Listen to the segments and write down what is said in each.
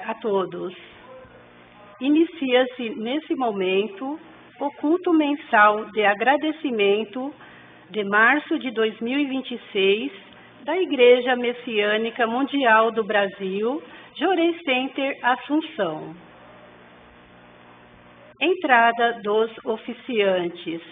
a todos. Inicia-se nesse momento o culto mensal de agradecimento de março de 2026 da Igreja Messiânica Mundial do Brasil, Jorei Center Assunção. Entrada dos oficiantes.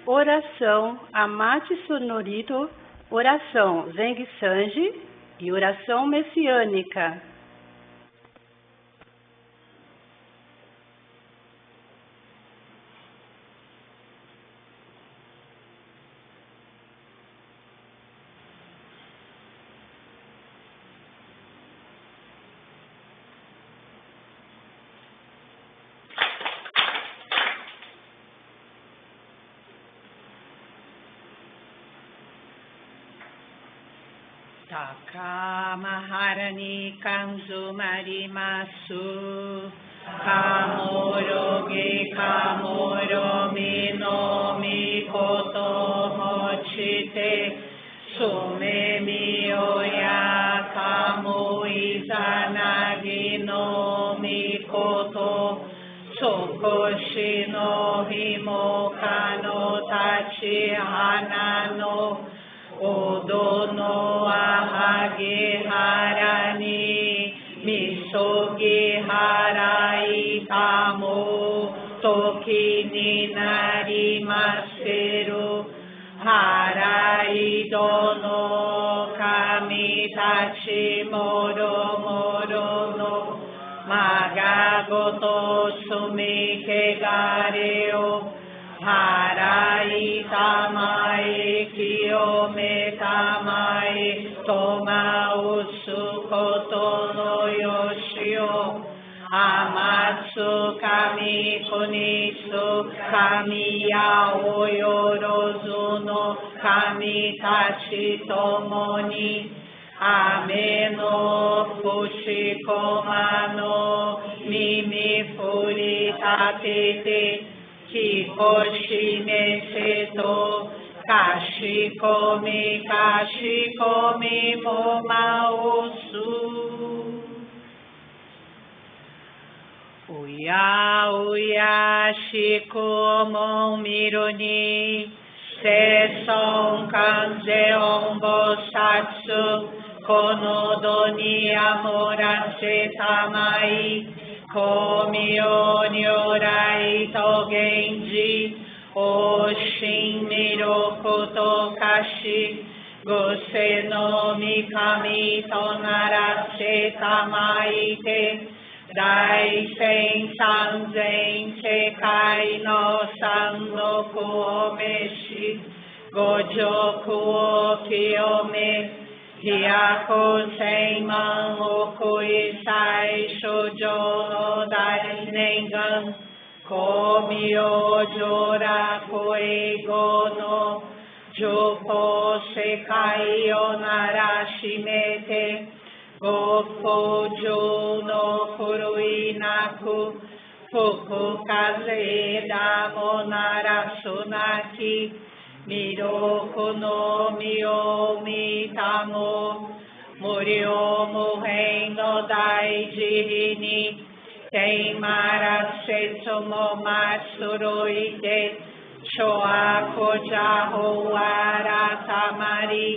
Oração Amate Sonorito, oração Zeng Sanji e oração messiânica. Taka Maharani Kanzu Marimasu Kamoroge Kamoro Mino Mikoto Mochite Sume Miyoya Kamu Izanagi no Mikoto Sokoshi no Himoka no Tachi Hanano Odo no ahage harani misogi harai kamo toki ni narimaseru harai dono kami tachi moro moro no magagoto sumi kegareo harai tamae kiyome tamae toma usu koto no yoshio Amatsu kami kunisu kami yaoyorozu no kami tachi tomoni ame no fushikoma no mimi furitatete kikoshi meseto kashikomi momaosu Uya uya shikumon miruni seson kanzeon bosatsu konodo ni amorase tamai komyo nyorai to genji oshin miroku to kashi gose no mikami to narase tamai te Daisen sanzen sekai no san no kuomeshi gojoku o kiyome hyako seiman oku isai shoujo no dainengan komi o jora koego no jopo sekai o narashimete Gokojo no kuruinaku fuku kaze da monarasunaki miroku no mio mitamo murio muhen no daiji ni teimarasetsu mo matsuruide shoako jaho aratamari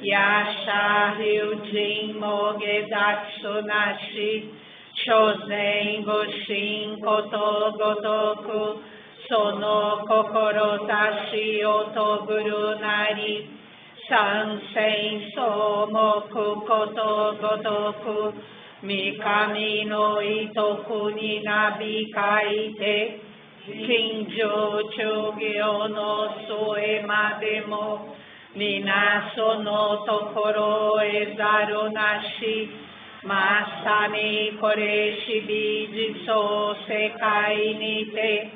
Yasha Ryujin Mogedatsu Nashi Shozen Goshin Koto Gotoku Sono Kokoro Tashi Otoguru Nari Sansen Somoku Koto Gotoku Mikami no Itoku ni Nabikaite Kinjo Chugyo no Suema Demo Minaso no tokoro ezaru nashi Masami koreshi biji so sekai nite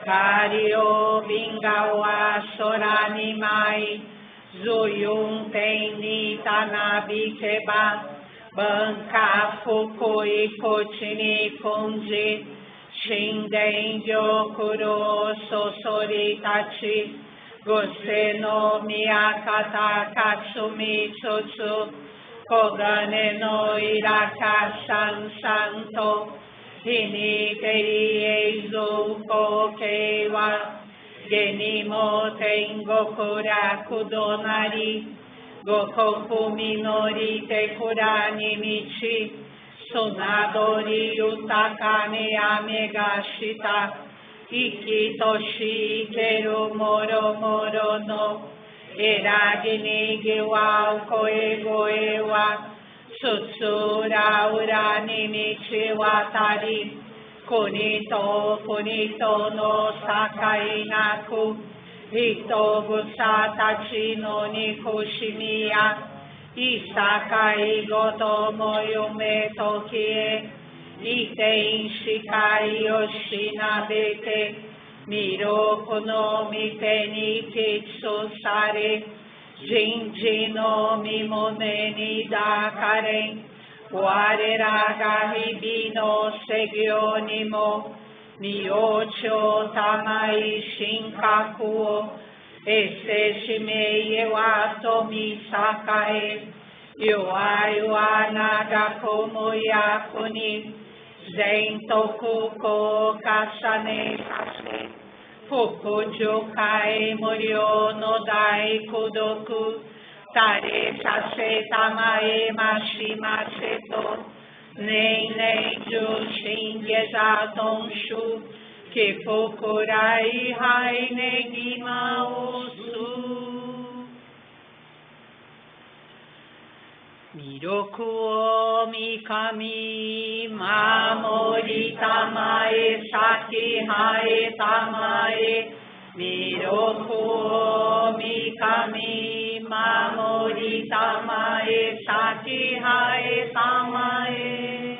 Kario bingawa sorani mai Zuyun ten ni tanabi keba Banka fukui kochini kunji Shinden gyokuro sosori tachi Gose no miyakata katsumi tsutsu Kogane no iraka san santo Hini teri eizu kokewa Genimo tengo kura kudonari Gokoku minori te kurani michi Sunadori utakane amegashita Ikitoshi ikeru moro moro no Eragini giwa koe goe wa Sutsura urani michi watari Kunito no sakai naku Hito gusatachi no nikushimiya Isakai goto moyume tokie Iten shikai yoshinabete Miroko no miteni kitsu sare Jinji no mimone ni dakaren Wareraga hibi no segyo nimo Niocho tamai shinkakuo Ese shimeye wato misakae Yuwa naga komo yakuni Zentoku ko kasane kase Fukuju kai murio no dai kudoku Tare sase tamae mashimaseto Nei ju shingeza tonshu Kifukurai hai negima osu Miroku o mikami mamori tamae saki hae tamae Miroku o mikami mamori tamae saki hae tamae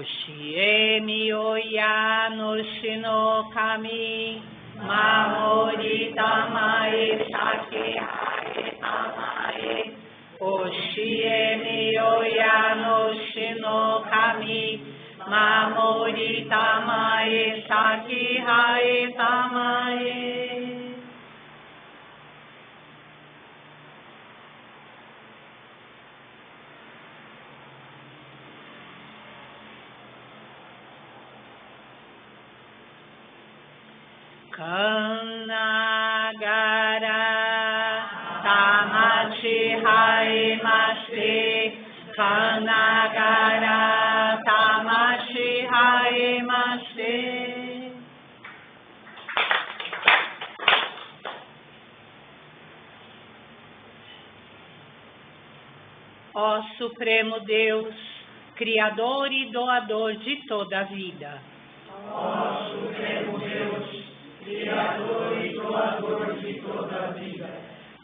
Oshiemi Oya no Shinokami, Mamori Tamae Saki Hae Tamae. Oshiemi Oya no Shinokami, Mamori Tamae Saki Hae Tamae. Kanagara Tamachi Haemashite, Kanagara Tamachi Haemashite. Ó Supremo Deus, Criador e doador de toda a vida. Ó Supremo Deus, Criador e doador de toda a vida.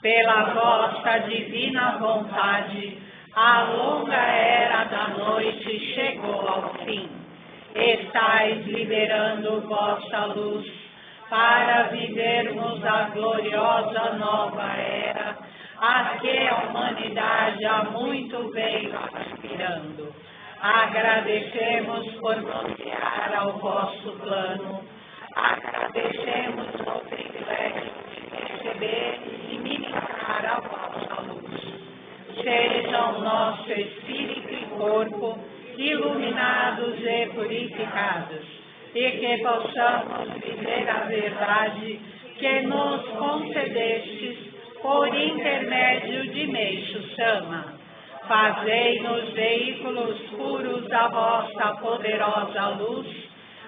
Pela vossa divina vontade, a longa era da noite chegou ao fim. Estais liberando vossa luz para vivermos a gloriosa nova era a que a humanidade há muito veio aspirando. Agradecemos por confiar ao vosso plano. Agradecemos o privilégio de receber e ministrar a vossa luz. Sejam nosso espírito e corpo iluminados e purificados, e que possamos viver a verdade que nos concedestes por intermédio de Meixo Sama. Fazei-nos veículos puros da vossa poderosa luz,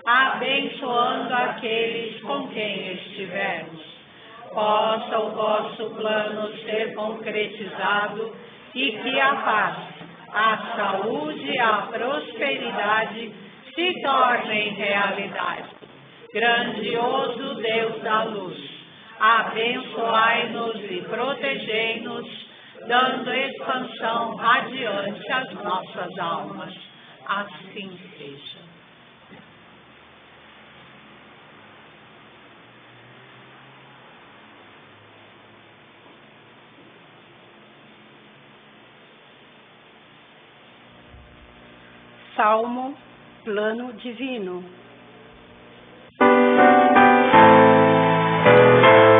abençoando aqueles com quem estivermos. Possa o vosso plano ser concretizado e que a paz, a saúde e a prosperidade se tornem realidade. Grandioso Deus da luz, abençoai-nos e protegei-nos, dando expansão radiante às nossas almas. Assim seja. Salmo, plano divino. Thank you.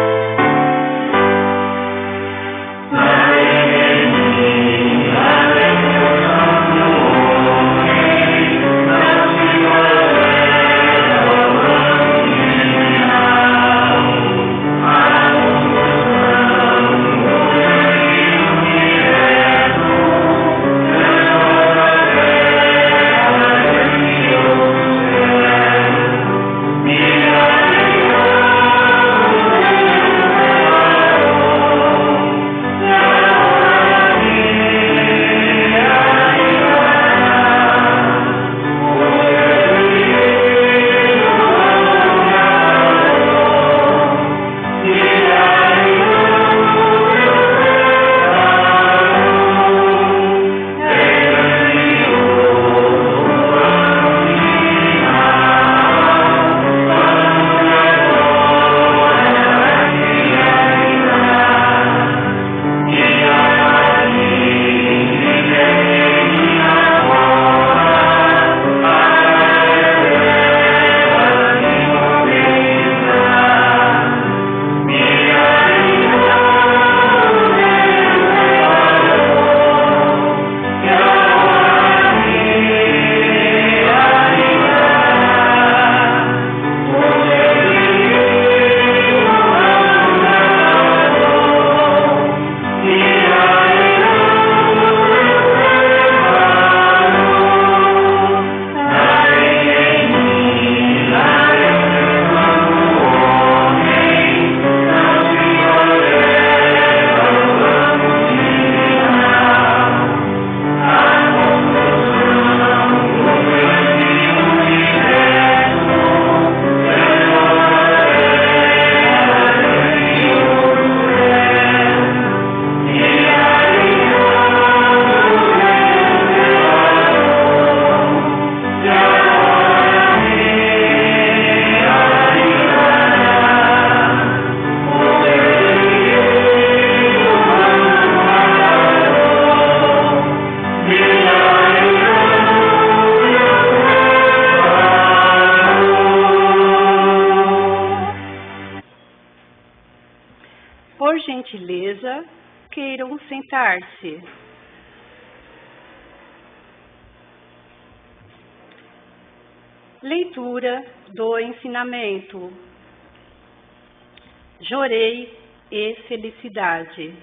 mesa queiram sentar-se. Leitura do ensinamento. Jorei e felicidade.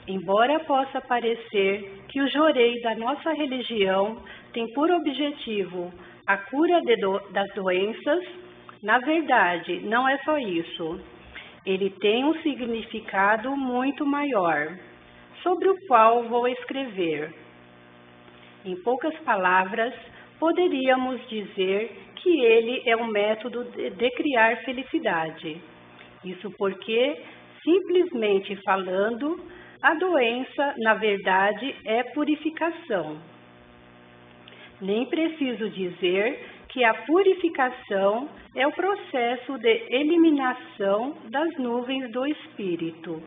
Embora possa parecer que o jorei da nossa religião tem por objetivo a cura das doenças, na verdade, não é só isso. Ele tem um significado muito maior, sobre o qual vou escrever. Em poucas palavras, poderíamos dizer que ele é um método de criar felicidade. Isso porque, simplesmente falando, a doença, na verdade, é purificação. Nem preciso dizer que a purificação é o processo de eliminação das nuvens do espírito.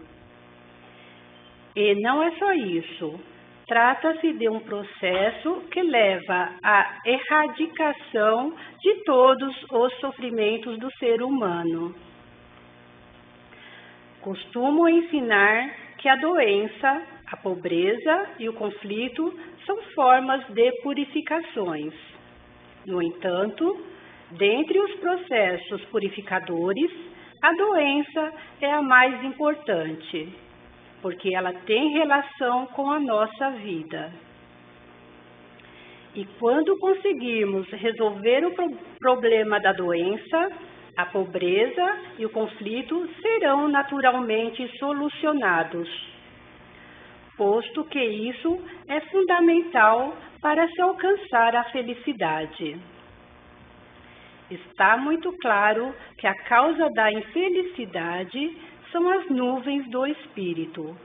E não é só isso. Trata-se de um processo que leva à erradicação de todos os sofrimentos do ser humano. Costumo ensinar que a doença, a pobreza e o conflito são formas de purificações. No entanto, dentre os processos purificadores, a doença é a mais importante, porque ela tem relação com a nossa vida. E quando conseguirmos resolver o problema da doença, a pobreza e o conflito serão naturalmente solucionados, posto que isso é fundamental para se alcançar a felicidade. Está muito claro que a causa da infelicidade são as nuvens do espírito.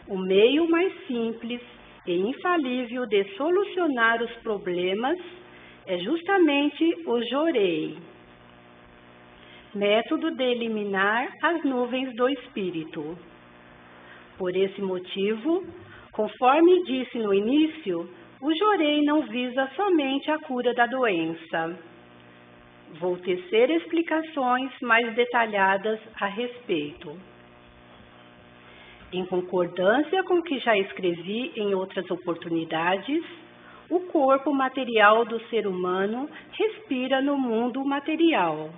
O meio mais simples e infalível de solucionar os problemas é justamente o jorei, método de eliminar as nuvens do espírito. Por esse motivo, conforme disse no início, o jorei não visa somente a cura da doença. Vou tecer explicações mais detalhadas a respeito. Em concordância com o que já escrevi em outras oportunidades, o corpo material do ser humano respira no mundo material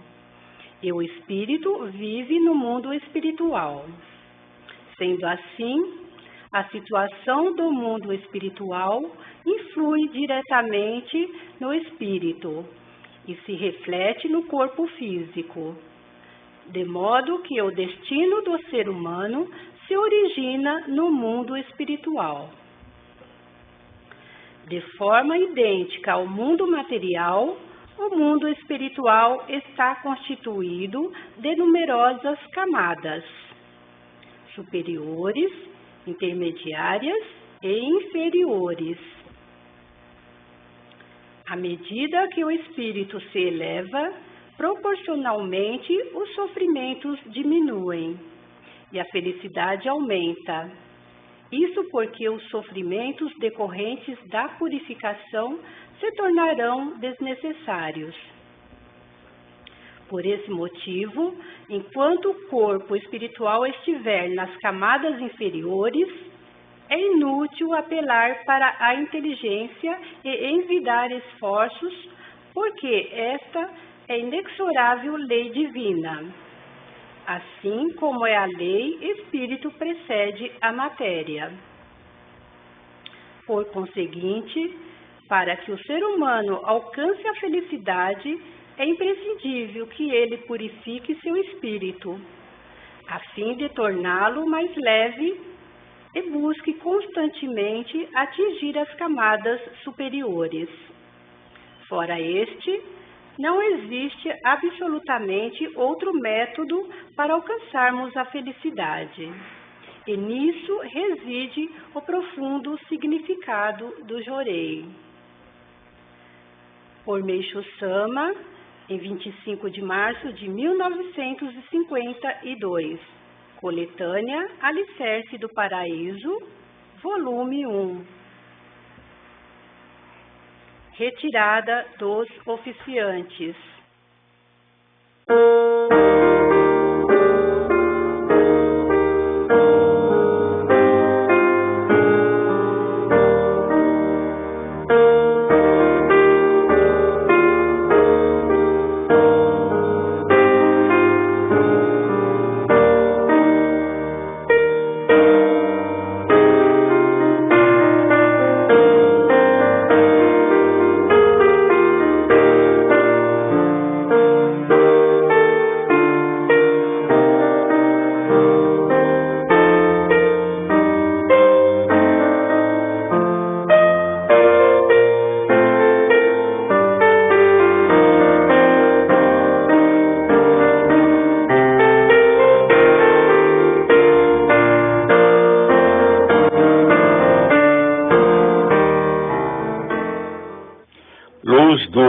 e o espírito vive no mundo espiritual. Sendo assim, a situação do mundo espiritual influi diretamente no espírito e se reflete no corpo físico, de modo que o destino do ser humano se origina no mundo espiritual. De forma idêntica ao mundo material, o mundo espiritual está constituído de numerosas camadas, superiores, intermediárias e inferiores. À medida que o espírito se eleva, proporcionalmente os sofrimentos diminuem e a felicidade aumenta. Isso porque os sofrimentos decorrentes da purificação se tornarão desnecessários. Por esse motivo, enquanto o corpo espiritual estiver nas camadas inferiores, é inútil apelar para a inteligência e envidar esforços, porque esta é inexorável lei divina. Assim como é a lei, espírito precede a matéria. Por conseguinte, para que o ser humano alcance a felicidade, é imprescindível que ele purifique seu espírito, a fim de torná-lo mais leve e busque constantemente atingir as camadas superiores. Fora este, não existe absolutamente outro método para alcançarmos a felicidade. E nisso reside o profundo significado do jorei. Por Meixo Sama, em 25 de março de 1952, coletânea Alicerce do Paraíso, volume 1. Retirada dos oficiantes.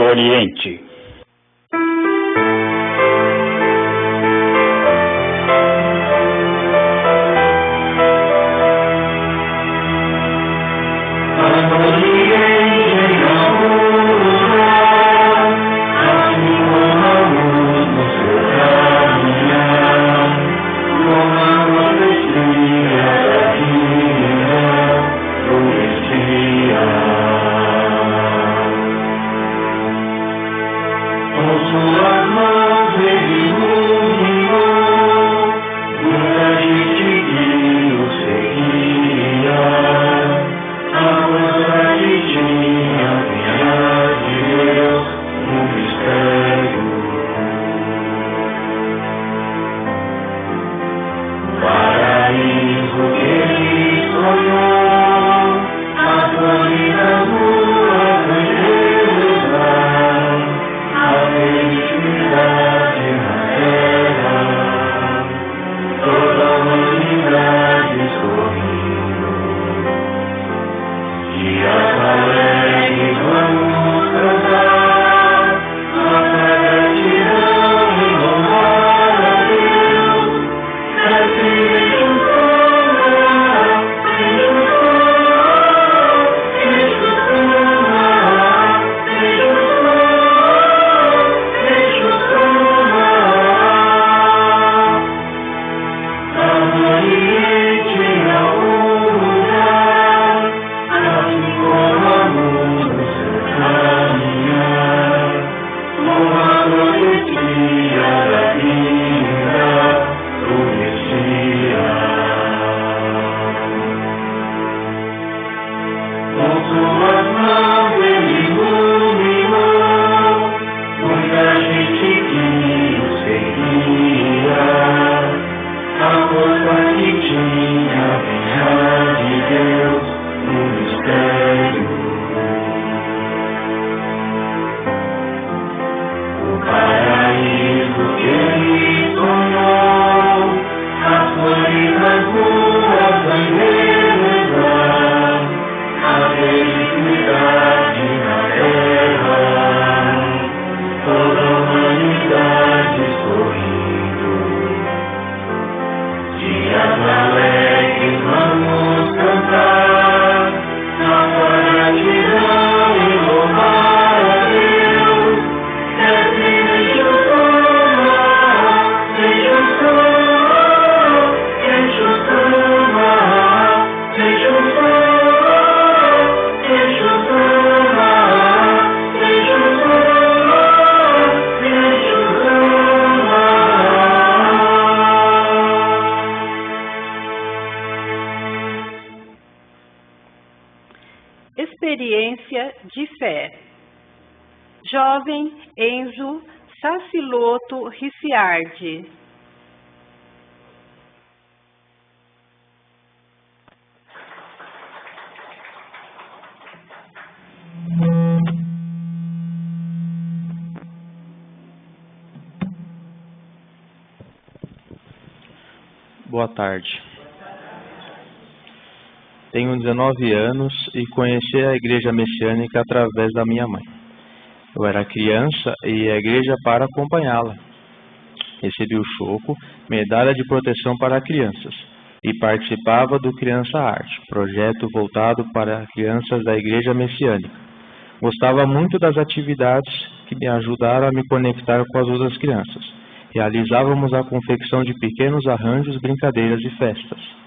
Oriente. Experiência de fé. Jovem Enzo Saciloto Ricciardi. Boa tarde. Tenho 19 anos e conheci a Igreja Messiânica através da minha mãe. Eu era criança e ia à igreja para acompanhá-la. Recebi o choco, medalha de proteção para crianças, e participava do Criança Arte, projeto voltado para crianças da Igreja Messiânica. Gostava muito das atividades que me ajudaram a me conectar com as outras crianças. Realizávamos a confecção de pequenos arranjos, brincadeiras e festas.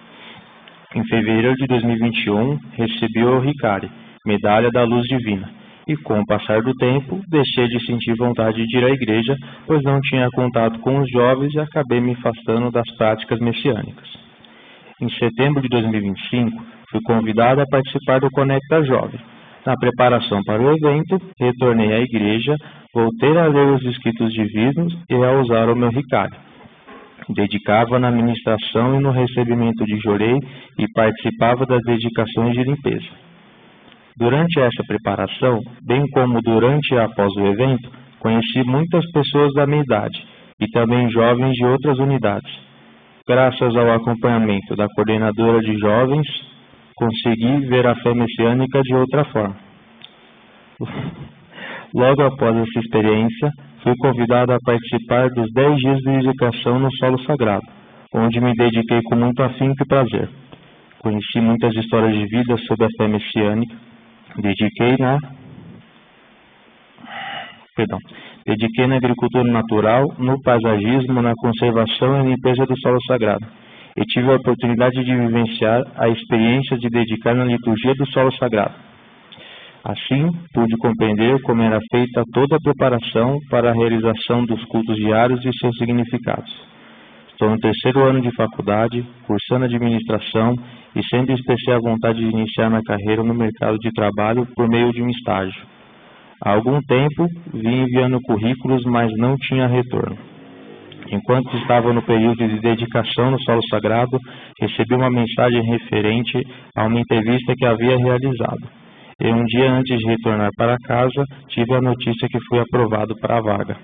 Em fevereiro de 2021, recebi o Ricari, medalha da Luz Divina, e com o passar do tempo, deixei de sentir vontade de ir à igreja, pois não tinha contato com os jovens e acabei me afastando das práticas messiânicas. Em setembro de 2025, fui convidado a participar do Conecta Jovem. Na preparação para o evento, retornei à igreja, voltei a ler os escritos divinos e a usar o meu Ricari. Dedicava na ministração e no recebimento de jorei e participava das dedicações de limpeza. Durante essa preparação, bem como durante e após o evento, conheci muitas pessoas da minha idade e também jovens de outras unidades. Graças ao acompanhamento da coordenadora de jovens, consegui ver a fé messiânica de outra forma. Logo após essa experiência, fui convidado a participar dos 10 dias de dedicação no solo sagrado, onde me dediquei com muito afinco e prazer. Conheci muitas histórias de vida sobre a fé messiânica, dediquei na agricultura natural, no paisagismo, na conservação e limpeza do solo sagrado, e tive a oportunidade de vivenciar a experiência de dedicar na liturgia do solo sagrado. Assim, pude compreender como era feita toda a preparação para a realização dos cultos diários e seus significados. Estou no 3º ano de faculdade, cursando administração e sempre expressei a vontade de iniciar minha carreira no mercado de trabalho por meio de um estágio. Há algum tempo, vim enviando currículos, mas não tinha retorno. Enquanto estava no período de dedicação no solo sagrado, recebi uma mensagem referente a uma entrevista que havia realizado. E um dia antes de retornar para casa, tive a notícia que fui aprovado para a vaga.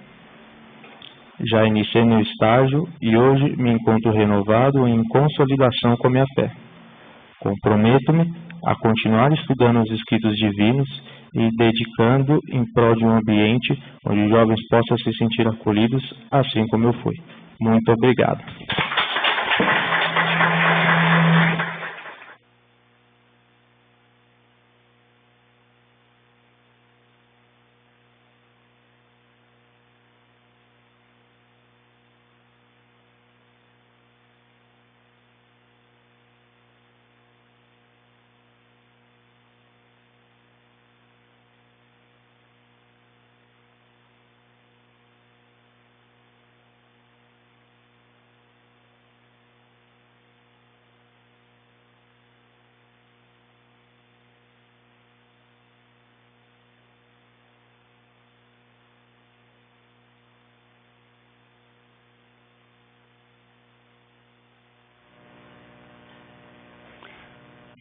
Já iniciei meu estágio e hoje me encontro renovado em consolidação com a minha fé. Comprometo-me a continuar estudando os escritos divinos e dedicando em prol de um ambiente onde os jovens possam se sentir acolhidos, assim como eu fui. Muito obrigado.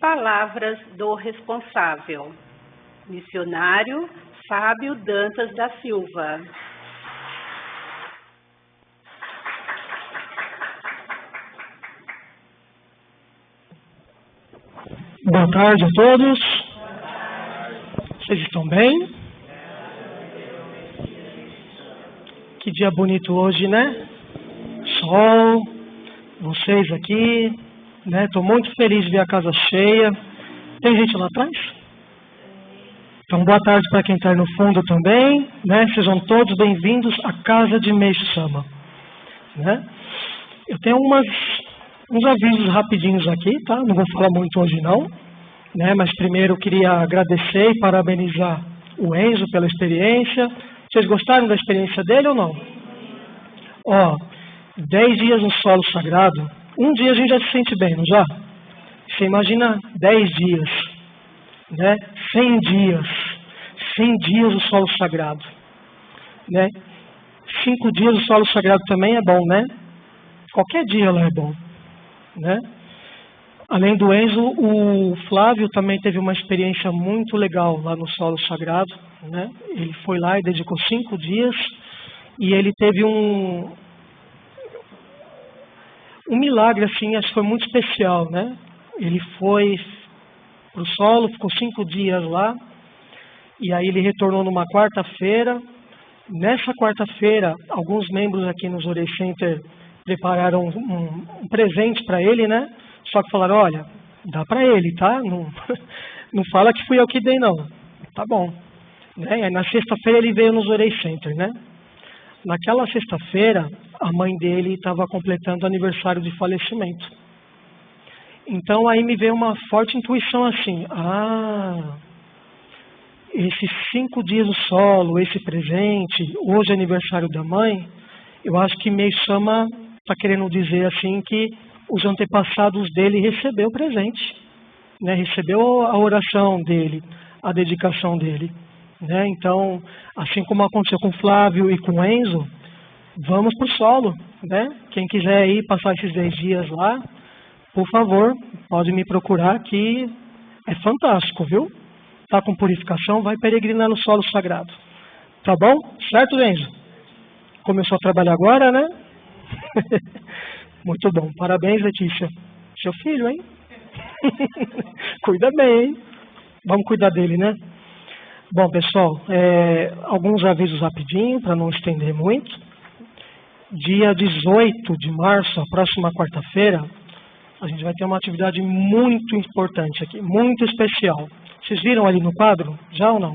Palavras do responsável, missionário Fábio Dantas da Silva. Boa tarde a todos. Vocês estão bem? Que dia bonito hoje, né? Sol, vocês aqui, né? Estou muito feliz de ver a casa cheia. Tem gente lá atrás? Então, boa tarde para quem está no fundo também, né? Sejam todos bem-vindos à casa de Meixo Sama, né? Eu tenho uns avisos rapidinhos aqui, tá? Não vou falar muito hoje não, né? Mas primeiro eu queria agradecer e parabenizar o Enzo pela experiência. Vocês gostaram da experiência dele ou não? Ó, 10 dias no solo sagrado, um dia a gente já se sente bem, não já? Você imagina 10 dias, né? 100 dias no solo sagrado, né? 5 dias no solo sagrado também é bom, né? Qualquer dia lá é bom, né? Além do Enzo, o Flávio também teve uma experiência muito legal lá no solo sagrado, né? Ele foi lá e dedicou 5 dias e ele teve um milagre, assim, acho que foi muito especial, né? Ele foi para o solo, ficou 5 dias lá e aí ele retornou numa quarta-feira. Nessa quarta-feira, alguns membros aqui no Zorei Center prepararam um presente para ele, né? Só que falaram, olha, dá para ele, tá? Não, não fala que fui eu que dei, não. Tá bom. Né? E aí, na sexta-feira ele veio no Zorei Center, né? Naquela sexta-feira, a mãe dele estava completando o aniversário de falecimento. Então aí me veio uma forte intuição assim, esses 5 dias no solo, esse presente, hoje é aniversário da mãe, eu acho que Meixo Sama está querendo dizer assim que os antepassados dele recebeu o presente, né? Recebeu a oração dele, a dedicação dele, né? Então, assim como aconteceu com o Flávio e com o Enzo, vamos para o solo, né? Quem quiser ir passar esses 10 dias lá, por favor, pode me procurar que é fantástico, viu? Tá com purificação, vai peregrinar no solo sagrado. Tá bom? Certo, Enzo? Começou a trabalhar agora, né? Muito bom. Parabéns, Letícia. Seu filho, hein? Cuida bem, hein? Vamos cuidar dele, né? Bom, pessoal, alguns avisos rapidinho, para não estender muito. Dia 18 de março, a próxima quarta-feira, a gente vai ter uma atividade muito importante aqui, muito especial. Vocês viram ali no quadro? Já ou não?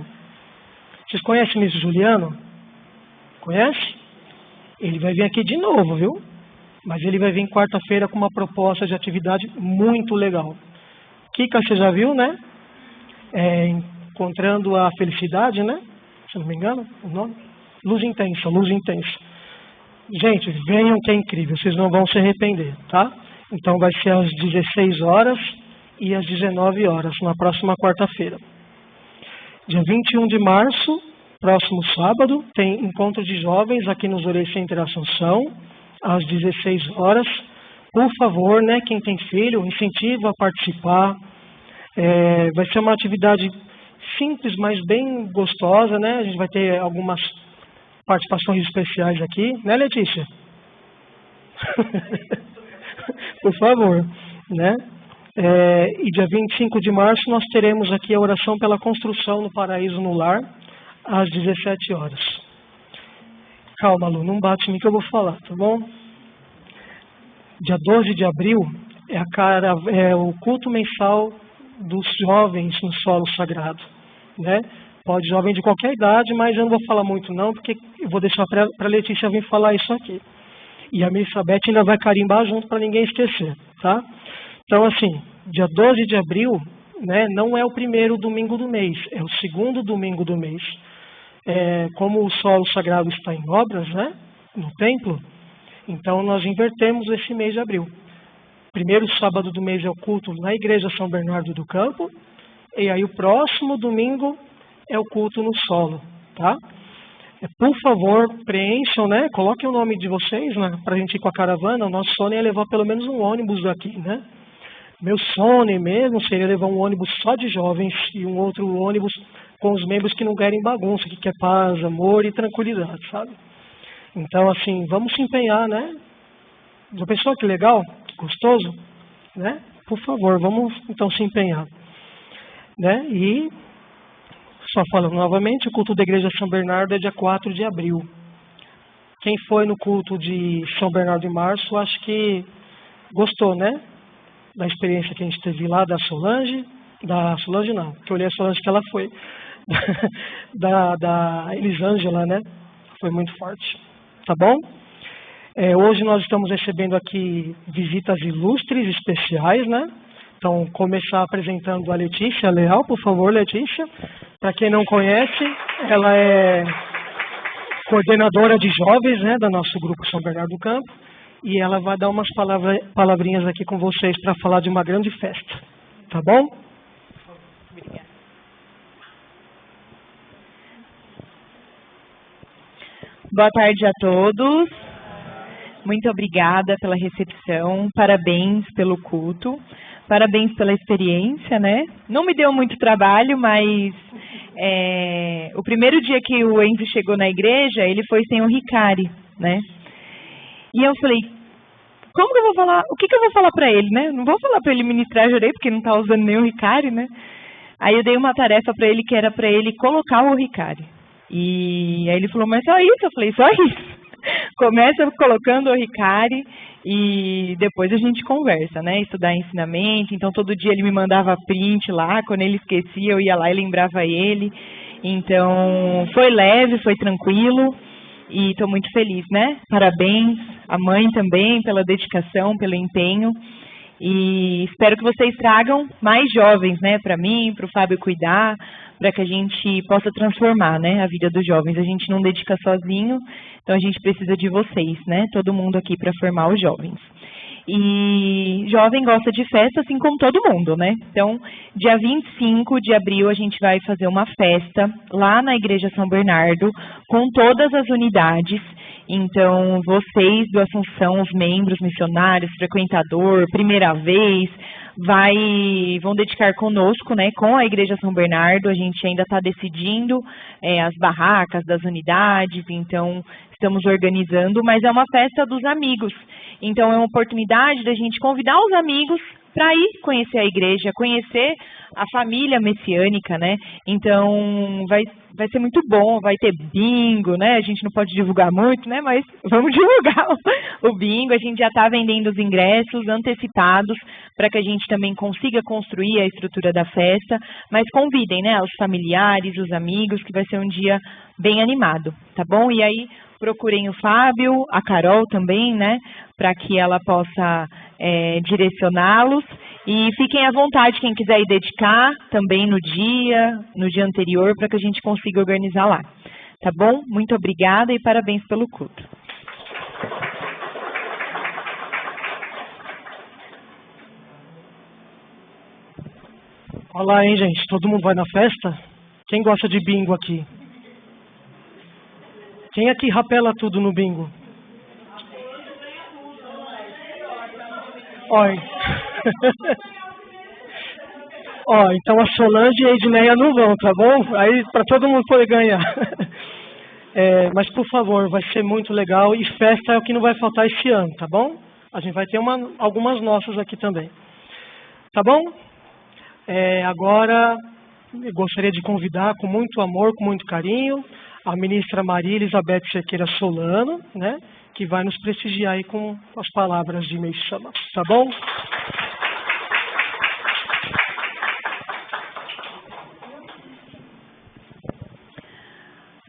Vocês conhecem o Miss Juliano? Conhece? Ele vai vir aqui de novo, viu? Mas ele vai vir quarta-feira com uma proposta de atividade muito legal. Kika, você já viu, né? Encontrando a Felicidade, né? Se não me engano, o nome? Luz Intensa, Luz Intensa. Gente, venham que é incrível, vocês não vão se arrepender, tá? Então vai ser às 16 horas e às 19 horas, na próxima quarta-feira. Dia 21 de março, próximo sábado, tem encontro de jovens aqui no Zorei Center Assunção, às 16 horas. Por favor, né, quem tem filho, incentiva a participar. Vai ser uma atividade simples, mas bem gostosa, né? A gente vai ter algumas participações especiais aqui, né, Letícia? Por favor, né? E dia 25 de março nós teremos aqui a oração pela construção no Paraíso no Lar, às 17 horas. Calma, Lu, não bate em mim que eu vou falar, tá bom? Dia 12 de abril é o culto mensal dos jovens no solo sagrado, né? Pode jovem de qualquer idade, mas eu não vou falar muito não, porque eu vou deixar para a Letícia vir falar isso aqui. E a Miss Sabete ainda vai carimbar junto para ninguém esquecer, tá? Então, assim, dia 12 de abril, né, não é o primeiro domingo do mês, é o segundo domingo do mês. Como o solo sagrado está em obras, né, no templo, então nós invertemos esse mês de abril. Primeiro sábado do mês é o culto na Igreja São Bernardo do Campo, e aí o próximo domingo é o culto no solo, tá? Por favor, preencham, né? Coloquem o nome de vocês, né, para a gente ir com a caravana. O nosso sonho é levar pelo menos um ônibus daqui, né? Meu sonho mesmo seria levar um ônibus só de jovens e um outro ônibus com os membros que não querem bagunça, que quer paz, amor e tranquilidade, sabe? Então, assim, vamos se empenhar, né? Já pensou que legal? Que gostoso? Né? Por favor, vamos então se empenhar. Né? E, só falando novamente, o culto da Igreja São Bernardo é dia 4 de abril. Quem foi no culto de São Bernardo de Março, acho que gostou, né? Da experiência que a gente teve lá da Solange não, que eu olhei a Solange que ela foi, da Elisângela, né? Foi muito forte, tá bom? Hoje nós estamos recebendo aqui visitas ilustres, especiais, né? Então, começar apresentando a Letícia Leal, por favor, Letícia. Para quem não conhece, ela é coordenadora de jovens, né, do nosso grupo São Bernardo do Campo, e ela vai dar umas palavrinhas aqui com vocês para falar de uma grande festa, tá bom? Obrigada. Boa tarde a todos. Muito obrigada pela recepção, parabéns pelo culto, parabéns pela experiência, né? Não me deu muito trabalho, mas o primeiro dia que o Enzo chegou na igreja, ele foi sem o Ricari, né? E eu falei, como que eu vou falar? O que eu vou falar para ele, né? Não vou falar para ele ministrar jurei, porque não tá usando nem o Ricari, né? Aí eu dei uma tarefa para ele que era para ele colocar o Ricari. E aí ele falou, mas só isso? Eu falei, só isso. Começa colocando o Ricari e depois a gente conversa, né? Estudar ensinamento. Então, todo dia ele me mandava print lá. Quando ele esquecia, eu ia lá e lembrava ele. Então, foi leve, foi tranquilo. E estou muito feliz, né? Parabéns à mãe também pela dedicação, pelo empenho. E espero que vocês tragam mais jovens, né? Para mim, para o Fábio cuidar, para que a gente possa transformar, né, a vida dos jovens. A gente não dedica sozinho, então a gente precisa de vocês, né, todo mundo aqui para formar os jovens. E jovem gosta de festa, assim como todo mundo, né? Então, dia 25 de abril, a gente vai fazer uma festa lá na Igreja São Bernardo, com todas as unidades. Então, vocês do Assunção, os membros, missionários, frequentador, primeira vez, vão dedicar conosco, né, com a Igreja São Bernardo. A gente ainda está decidindo as barracas das unidades, então estamos organizando, mas é uma festa dos amigos. Então é uma oportunidade da gente convidar os amigos para ir conhecer a igreja, conhecer a família messiânica, né? Então, vai ser muito bom, vai ter bingo, né? A gente não pode divulgar muito, né? Mas vamos divulgar o bingo. A gente já está vendendo os ingressos antecipados para que a gente também consiga construir a estrutura da festa. Mas convidem, né? Os familiares, os amigos, que vai ser um dia bem animado, tá bom? E aí, procurem o Fábio, a Carol também, né? Para que ela possa direcioná-los. E fiquem à vontade, quem quiser ir dedicar também no dia anterior, para que a gente consiga organizar lá. Tá bom? Muito obrigada e parabéns pelo culto. Olá, hein, gente? Todo mundo vai na festa? Quem gosta de bingo aqui? Quem aqui rapela tudo no bingo? Oi. Ó, então a Solange e a Edneia não vão, tá bom? Aí para todo mundo poder ganhar. Mas por favor, vai ser muito legal e festa é o que não vai faltar esse ano, tá bom? A gente vai ter algumas nossas aqui também. Tá bom? Agora eu gostaria de convidar com muito amor, com muito carinho, a ministra Maria Elizabeth Sequeira Solano, né? Que vai nos prestigiar aí com as palavras de Meixama, tá bom?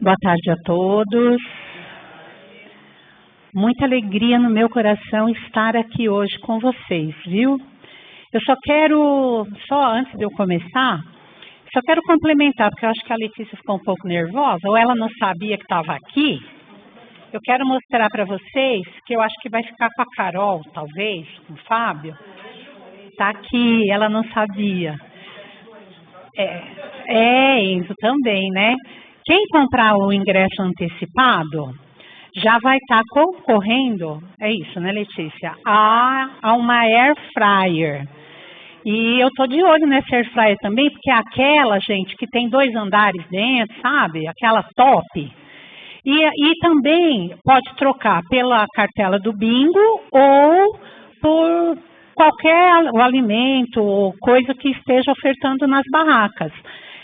Boa tarde a todos. Muita alegria no meu coração estar aqui hoje com vocês, viu? Eu só antes de eu começar, só quero complementar, porque eu acho que a Letícia ficou um pouco nervosa, ou ela não sabia que estava aqui. Eu quero mostrar para vocês que eu acho que vai ficar com a Carol, talvez, com o Fábio. Tá aqui, ela não sabia. Enzo também, né? Quem comprar o ingresso antecipado já vai estar concorrendo, é isso, né, Letícia? A uma Air Fryer. E eu tô de olho nessa Air Fryer também, porque é aquela, gente, que tem 2 andares dentro, sabe? Aquela top. E também pode trocar pela cartela do bingo ou por qualquer alimento ou coisa que esteja ofertando nas barracas.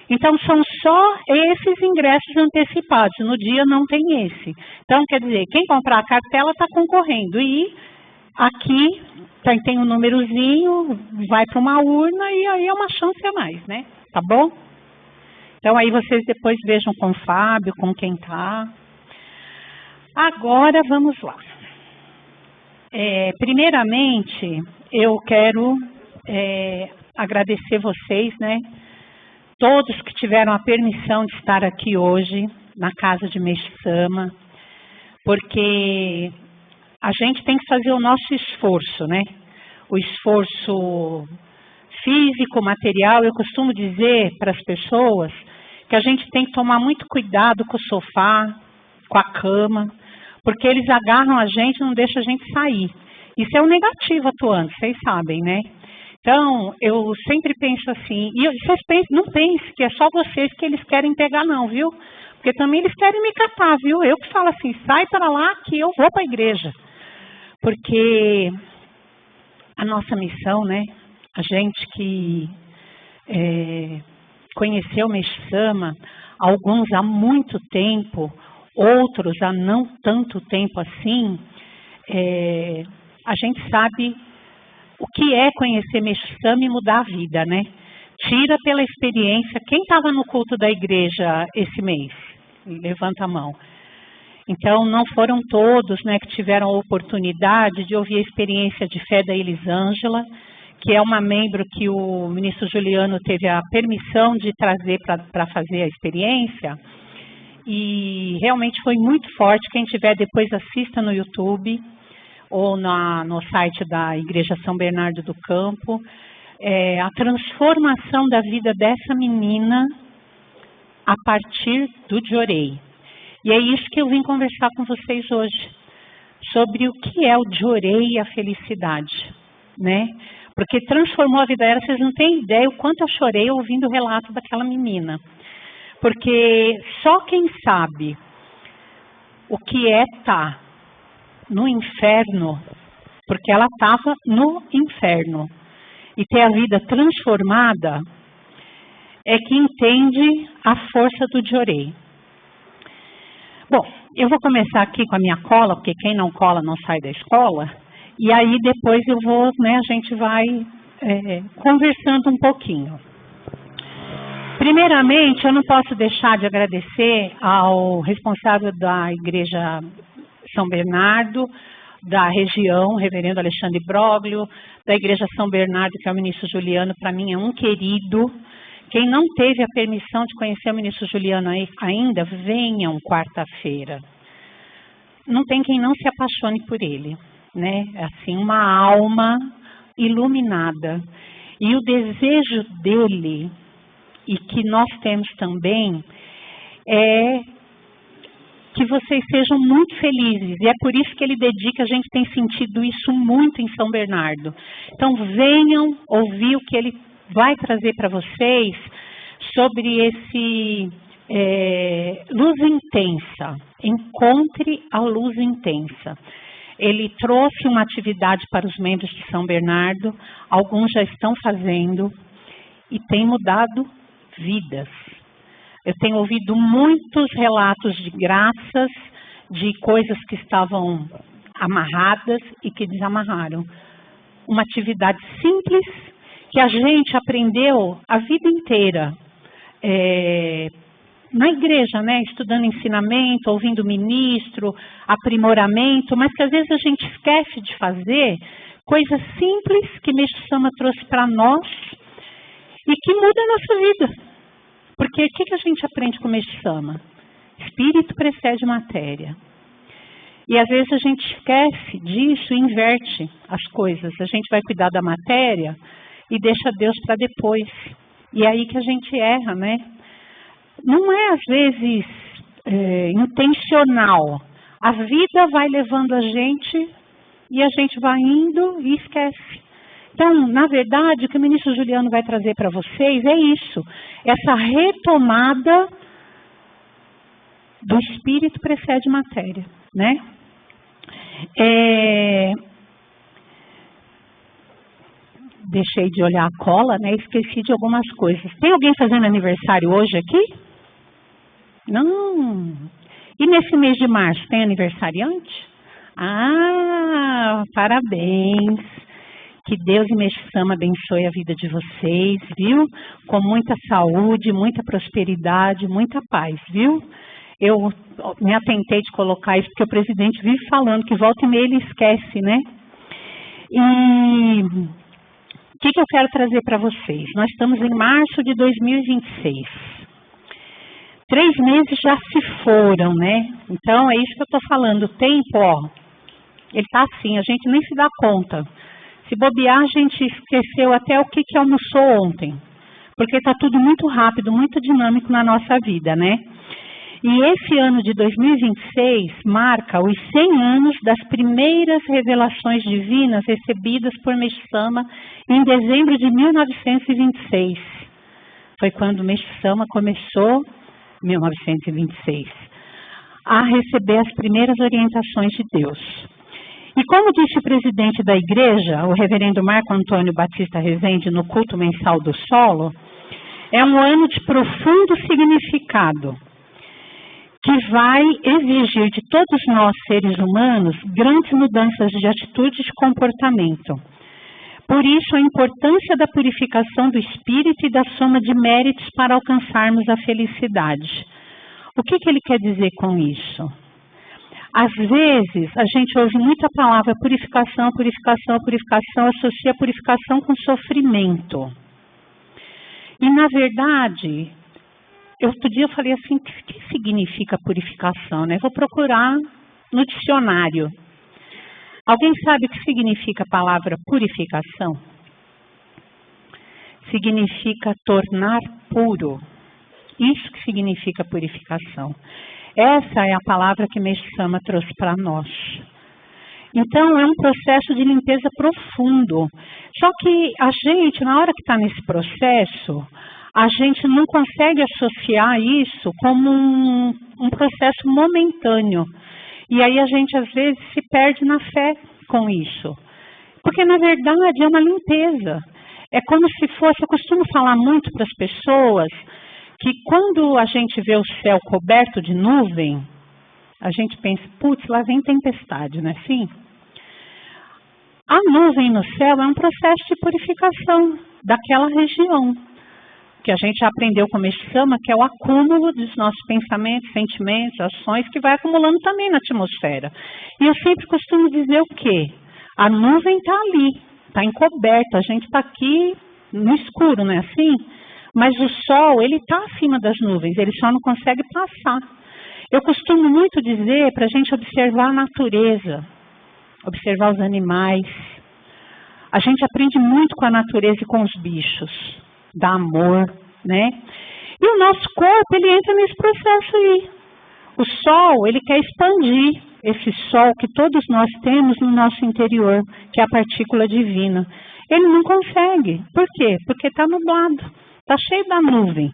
Então, são só esses ingressos antecipados. No dia não tem esse. Então, quer dizer, quem comprar a cartela está concorrendo. E aqui tem um númerozinho, vai para uma urna e aí é uma chance a mais, né? Tá bom? Então, aí vocês depois vejam com o Fábio, com quem está. Agora, vamos lá. Primeiramente, eu quero agradecer vocês, né? Todos que tiveram a permissão de estar aqui hoje, na casa de Meixama, porque a gente tem que fazer o nosso esforço, né? O esforço físico, material. Eu costumo dizer para as pessoas que a gente tem que tomar muito cuidado com o sofá, com a cama, porque eles agarram a gente e não deixam a gente sair. Isso é o negativo atuando, vocês sabem, né? Então, eu sempre penso assim, e vocês não pensem que é só vocês que eles querem pegar não, viu? Porque também eles querem me catar, viu? Eu que falo assim, sai para lá que eu vou para a igreja. Porque a nossa missão, né? A gente que conheceu Meixama, alguns há muito tempo, outros há não tanto tempo assim, a gente sabe o que é conhecer Meixama e mudar a vida, né? Tira pela experiência. Quem estava no culto da igreja esse mês? Levanta a mão. Então, não foram todos, né, que tiveram a oportunidade de ouvir a experiência de fé da Elisângela, que é uma membro que o ministro Juliano teve a permissão de trazer para fazer a experiência. E realmente foi muito forte. Quem tiver, depois assista no YouTube ou no site da Igreja São Bernardo do Campo. A transformação da vida dessa menina a partir do Jorei. E é isso que eu vim conversar com vocês hoje, sobre o que é o Jorei e a felicidade, né? Porque transformou a vida dela, vocês não têm ideia o quanto eu chorei ouvindo o relato daquela menina. Porque só quem sabe o que é estar no inferno, porque ela estava no inferno, e ter a vida transformada, é que entende a força do Jorei. Bom, eu vou começar aqui com a minha cola, porque quem não cola não sai da escola, e aí depois eu vou, a gente vai conversando um pouquinho. Primeiramente, eu não posso deixar de agradecer ao responsável da Igreja São Bernardo, da região, reverendo Alexandre Broglio, da Igreja São Bernardo, que é o ministro Juliano, para mim é um querido. Quem não teve a permissão de conhecer o ministro Juliano ainda, venham quarta-feira. Não tem quem não se apaixone por ele, né? É assim, uma alma iluminada. E o desejo dele, e que nós temos também, é que vocês sejam muito felizes. E é por isso que ele dedica, a gente tem sentido isso muito em São Bernardo. Então venham ouvir o que ele vai trazer para vocês sobre esse luz intensa. Encontre a luz intensa. Ele trouxe uma atividade para os membros de São Bernardo, alguns já estão fazendo e tem mudado vidas. Eu tenho ouvido muitos relatos de graças, de coisas que estavam amarradas e que desamarraram. Uma atividade simples que a gente aprendeu a vida inteira na igreja, né? Estudando ensinamento, ouvindo ministro, aprimoramento, mas que às vezes a gente esquece de fazer coisas simples que Meixo Sama trouxe para nós e que muda a nossa vida. Porque o que a gente aprende com Meixo Sama? Espírito precede matéria. E às vezes a gente esquece disso e inverte as coisas. A gente vai cuidar da matéria e deixa Deus para depois. E é aí que a gente erra, né? Não é às vezes intencional. A vida vai levando a gente e a gente vai indo e esquece. Então, na verdade, o que o ministro Juliano vai trazer para vocês é isso. Essa retomada do espírito precede matéria, né? Deixei de olhar a cola, né? Esqueci de algumas coisas. Tem alguém fazendo aniversário hoje aqui? Não. E nesse mês de março, tem aniversariante? Ah, parabéns. Que Deus e Meixo Sama abençoe a vida de vocês, viu? Com muita saúde, muita prosperidade, muita paz, viu? Eu me atentei de colocar isso, porque o presidente vive falando que volta e meia ele esquece, né? E o que eu quero trazer para vocês? Nós estamos em março de 2026. 3 meses já se foram, né? Então, é isso que eu estou falando. O tempo, ele está assim, a gente nem se dá conta. Se bobear, a gente esqueceu até o que almoçou ontem. Porque está tudo muito rápido, muito dinâmico na nossa vida, né? E esse ano de 2026 marca os 100 anos das primeiras revelações divinas recebidas por Meixo Sama em dezembro de 1926. Foi quando Meixo Sama começou, 1926, a receber as primeiras orientações de Deus. E como disse o presidente da igreja, o reverendo Marco Antônio Batista Rezende, no culto mensal do solo, é um ano de profundo significado, que vai exigir de todos nós, seres humanos, grandes mudanças de atitude e de comportamento. Por isso, a importância da purificação do espírito e da soma de méritos para alcançarmos a felicidade. O que ele quer dizer com isso? Às vezes, a gente ouve muita palavra purificação, purificação, purificação, associa a purificação com sofrimento. E, na verdade, outro dia eu falei assim, o que significa purificação, né? Vou procurar no dicionário. Alguém sabe o que significa a palavra purificação? Significa tornar puro. Isso que significa purificação. Essa é a palavra que Meixo Sama trouxe para nós. Então, é um processo de limpeza profundo. Só que a gente, na hora que está nesse processo, a gente não consegue associar isso como um processo momentâneo. E aí a gente, às vezes, se perde na fé com isso. Porque, na verdade, é uma limpeza. É como se fosse, eu costumo falar muito para as pessoas, que quando a gente vê o céu coberto de nuvem, a gente pensa, putz, lá vem tempestade, não é assim? A nuvem no céu é um processo de purificação daquela região, que a gente já aprendeu com o Sama, que é o acúmulo dos nossos pensamentos, sentimentos, ações, que vai acumulando também na atmosfera. E eu sempre costumo dizer o quê? A nuvem está ali, está encoberta, a gente está aqui no escuro, não é assim? Mas o sol, ele está acima das nuvens, ele só não consegue passar. Eu costumo muito dizer para a gente observar a natureza, observar os animais. A gente aprende muito com a natureza e com os bichos, dá amor, né? E o nosso corpo, ele entra nesse processo aí. O sol, ele quer expandir esse sol que todos nós temos no nosso interior, que é a partícula divina. Ele não consegue. Por quê? Porque está nublado, está cheio da nuvem.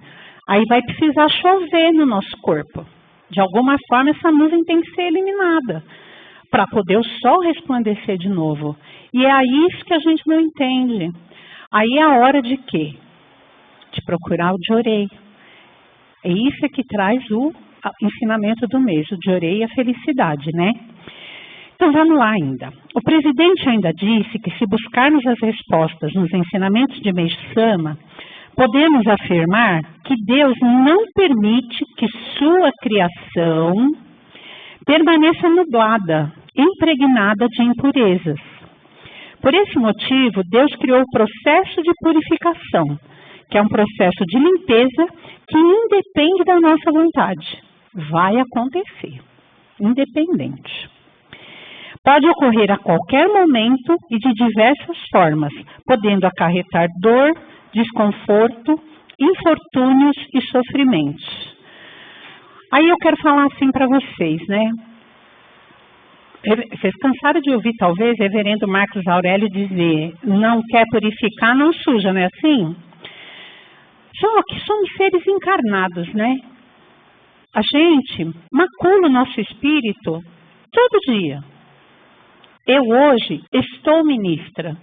Aí vai precisar chover no nosso corpo. De alguma forma, essa nuvem tem que ser eliminada para poder o sol resplandecer de novo. E é isso que a gente não entende. Aí é a hora de quê? De procurar o Jorei. É isso que traz o ensinamento do mês, o Jorei e a felicidade, né? Então vamos lá ainda. O presidente ainda disse que se buscarmos as respostas nos ensinamentos de Meisama, podemos afirmar que Deus não permite que sua criação permaneça nublada, impregnada de impurezas. Por esse motivo, Deus criou o processo de purificação, que é um processo de limpeza que independe da nossa vontade. Vai acontecer, independente. Pode ocorrer a qualquer momento e de diversas formas, podendo acarretar dor, desconforto, infortúnios e sofrimentos. Aí eu quero falar assim para vocês, né? Vocês cansaram de ouvir, talvez, o reverendo Marcos Aurélio dizer, não quer purificar, não suja, não é assim? Só que somos seres encarnados, né? A gente macula o nosso espírito todo dia. Eu hoje estou ministra,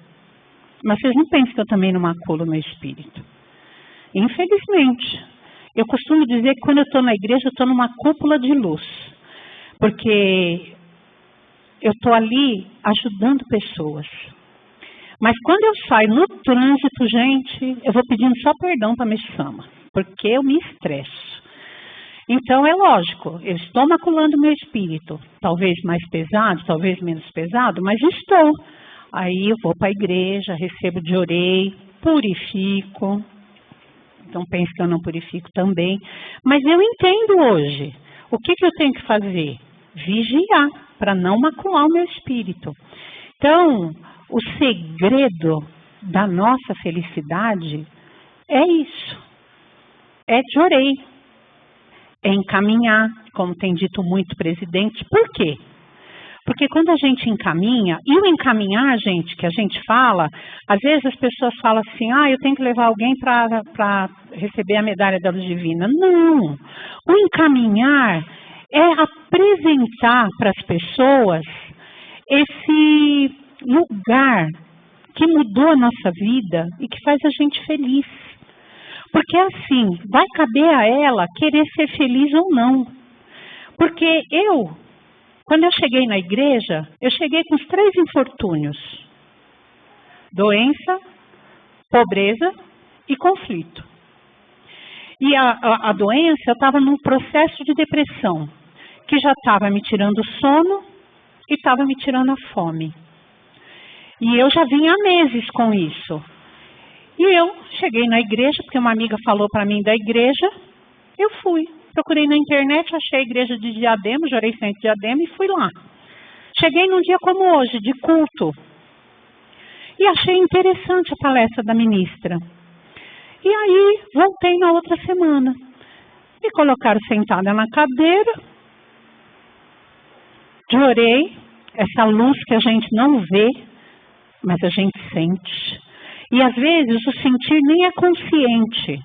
mas vocês não pensam que eu também não maculo o meu espírito. Infelizmente. Eu costumo dizer que quando eu estou na igreja, eu estou numa cúpula de luz. Porque eu estou ali ajudando pessoas. Mas quando eu saio no trânsito, gente, eu vou pedindo só perdão para Meisama, porque eu me estresso. Então é lógico, eu estou maculando o meu espírito, talvez mais pesado, talvez menos pesado, mas estou. Aí eu vou para a igreja, recebo de orei, purifico. Então pense que eu não purifico também. Mas eu entendo hoje. O que eu tenho que fazer? Vigiar, para não macular o meu espírito. Então, o segredo da nossa felicidade é isso. É de orei. É encaminhar, como tem dito muito o presidente. Por quê? Porque quando a gente encaminha, e o encaminhar, gente, que a gente fala, às vezes as pessoas falam assim, eu tenho que levar alguém para receber a medalha da luz divina. Não, o encaminhar é apresentar para as pessoas esse lugar que mudou a nossa vida e que faz a gente feliz. Porque assim, vai caber a ela querer ser feliz ou não. Porque quando eu cheguei na igreja, eu cheguei com os 3 infortúnios. Doença, pobreza e conflito. E a doença, eu estava num processo de depressão, que já estava me tirando o sono e estava me tirando a fome. E eu já vinha há meses com isso. E eu cheguei na igreja, porque uma amiga falou para mim da igreja, eu fui. Procurei na internet, achei a igreja de Diadema, Jorei Centro de Diadema e fui lá. Cheguei num dia como hoje, de culto. E achei interessante a palestra da ministra. E aí, voltei na outra semana. Me colocaram sentada na cadeira. Jorei, essa luz que a gente não vê, mas a gente sente. E às vezes o sentir nem é consciente.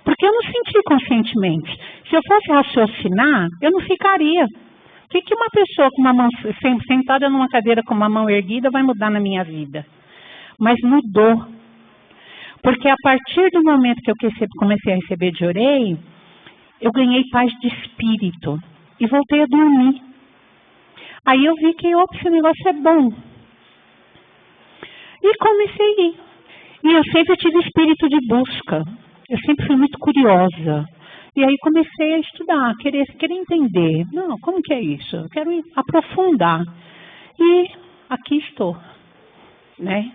Porque eu não senti conscientemente. Se eu fosse raciocinar, eu não ficaria. O que uma pessoa com uma mão sentada numa cadeira com uma mão erguida vai mudar na minha vida? Mas mudou. Porque a partir do momento que eu comecei a receber de orei, eu ganhei paz de espírito e voltei a dormir. Aí eu vi que, opa, esse negócio é bom. E comecei a ir. E eu sempre tive espírito de busca. Eu sempre fui muito curiosa. E aí comecei a estudar, querer entender. Não, como que é isso? Eu quero aprofundar. E aqui estou, né?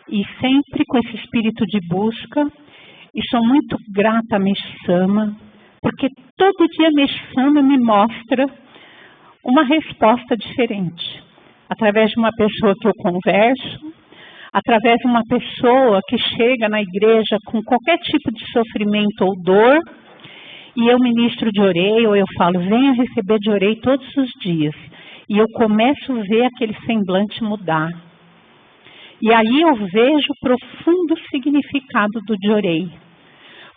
E sempre com esse espírito de busca. E sou muito grata a Meixo Sama, porque todo dia Meixo Sama me mostra uma resposta diferente. Através de uma pessoa que eu converso, através de uma pessoa que chega na igreja com qualquer tipo de sofrimento ou dor, e eu ministro de orei, ou eu falo, venha receber de orei todos os dias. E eu começo a ver aquele semblante mudar. E aí eu vejo o profundo significado do de orei.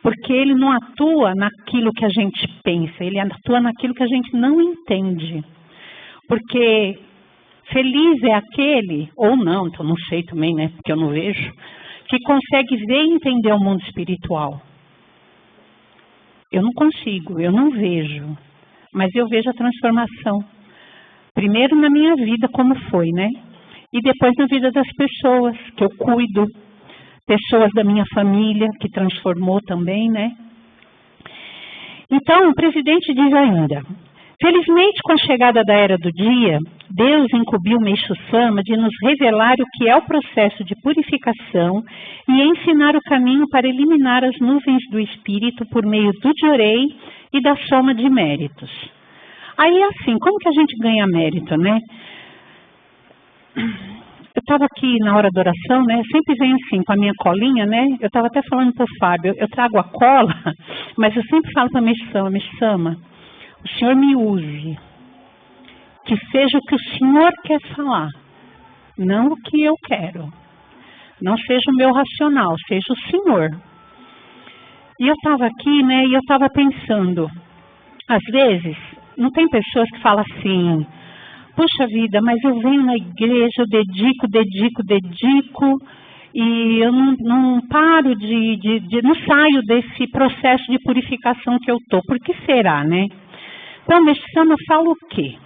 Porque ele não atua naquilo que a gente pensa, ele atua naquilo que a gente não entende. Porque feliz é aquele, ou não, então não sei também, né, porque eu não vejo, que consegue ver e entender o mundo espiritual. Eu não consigo, eu não vejo, mas eu vejo a transformação. Primeiro na minha vida, como foi, né? E depois na vida das pessoas que eu cuido, pessoas da minha família, que transformou também, né? Então, o presidente diz ainda, felizmente com a chegada da Era do Dia, Deus incumbiu Meixo Sama de nos revelar o que é o processo de purificação e ensinar o caminho para eliminar as nuvens do espírito por meio do Jorei e da soma de méritos. Aí assim, como que a gente ganha mérito, né? Eu estava aqui na hora da oração, né? Sempre venho assim, com a minha colinha, né? Eu estava até falando para o Fábio, eu trago a cola, mas eu sempre falo para Meixo Sama, o Senhor me use, que seja o que o Senhor quer falar, não o que eu quero. Não seja o meu racional, seja o Senhor. E eu estava aqui, né, e eu estava pensando, às vezes, não tem pessoas que falam assim, puxa vida, mas eu venho na igreja, eu dedico, e eu não paro não saio desse processo de purificação que eu estou. Por que será, né? Então, Meixo Sama fala o quê?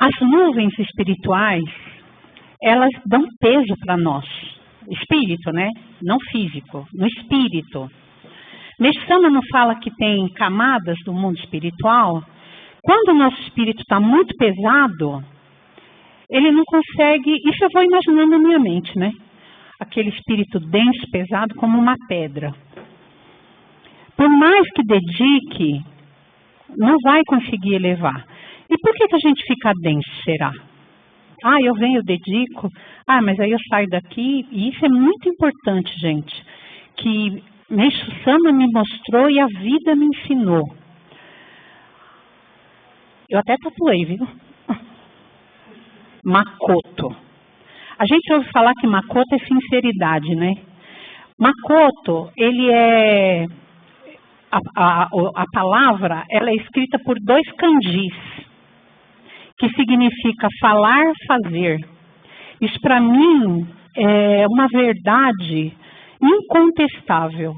As nuvens espirituais, elas dão peso para nós. Espírito, né? Não físico, no espírito. Meixo Sama não fala que tem camadas do mundo espiritual? Quando o nosso espírito está muito pesado, ele não consegue... Isso eu vou imaginando na minha mente, né? Aquele espírito denso, pesado, como uma pedra. Por mais que dedique, não vai conseguir elevar. E por que a gente fica denso, será? Ah, eu venho, eu dedico. Ah, mas aí eu saio daqui. E isso é muito importante, gente. Que Meixo Sama me mostrou e a vida me ensinou. Eu até tatuei, viu? Makoto. A gente ouve falar que Makoto é sinceridade, né? Makoto, ele é... A palavra, ela é escrita por 2 kanjis, que significa falar, fazer. Isso para mim é uma verdade incontestável.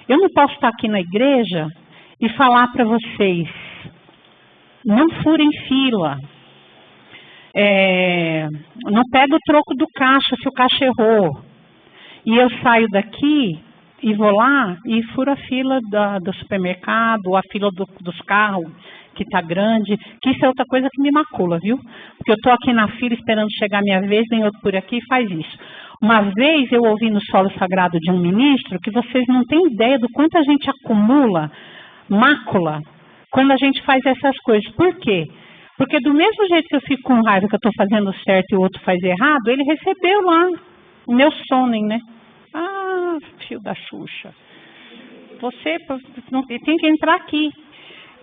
Eu não posso estar aqui na igreja e falar para vocês, não furem fila, não pega o troco do caixa se o caixa errou. E eu saio daqui e vou lá e furo a fila do supermercado, a fila dos carros, que está grande, que isso é outra coisa que me macula, viu? Porque eu estou aqui na fila esperando chegar a minha vez, vem outro por aqui e faz isso. Uma vez eu ouvi no solo sagrado de um ministro que vocês não têm ideia do quanto a gente acumula mácula quando a gente faz essas coisas. Por quê? Porque do mesmo jeito que eu fico com raiva que eu estou fazendo certo e o outro faz errado, ele recebeu lá o meu sonem, né? Ah, filho da Xuxa, você tem que entrar aqui.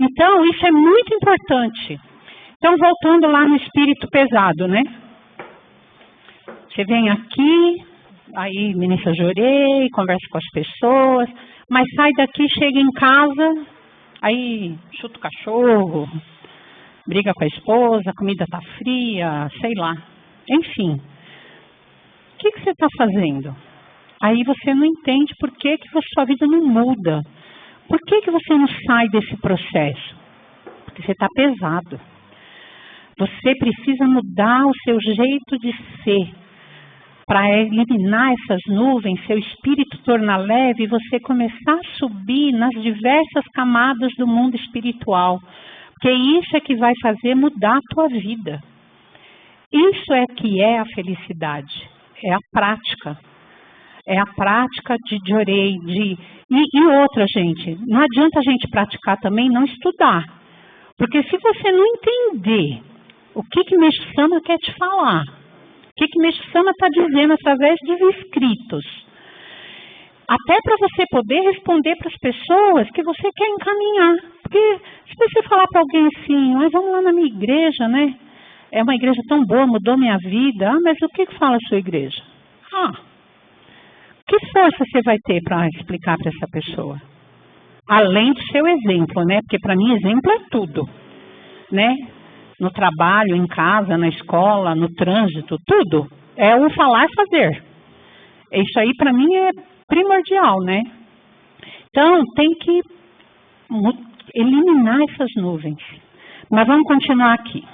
Então, isso é muito importante. Então, voltando lá no espírito pesado, né? Você vem aqui, aí ministra Jorei, conversa com as pessoas, mas sai daqui, chega em casa, aí chuta o cachorro, briga com a esposa, a comida está fria, sei lá. Enfim, o que você está fazendo? aí você não entende por que a sua vida não muda. Por que você não sai desse processo? Porque você está pesado. Você precisa mudar o seu jeito de ser para eliminar essas nuvens, seu espírito tornar leve e você começar a subir nas diversas camadas do mundo espiritual. Porque isso é que vai fazer mudar a tua vida. Isso é que é a felicidade, é a prática. É a prática de Jorei. E outra, gente, não adianta a gente praticar também não estudar. Porque se você não entender o que Meixo Sama quer te falar, o que Meixo Sama está dizendo através dos escritos, até para você poder responder para as pessoas que você quer encaminhar. Porque se você falar para alguém assim, vamos lá na minha igreja, né? É uma igreja tão boa, mudou minha vida. Mas o que fala a sua igreja? Que força você vai ter para explicar para essa pessoa? Além do seu exemplo, né? Porque para mim exemplo é tudo, né? No trabalho, em casa, na escola, no trânsito, tudo. É o falar e fazer. Isso aí para mim é primordial, né? Então tem que eliminar essas nuvens. Mas vamos continuar aqui.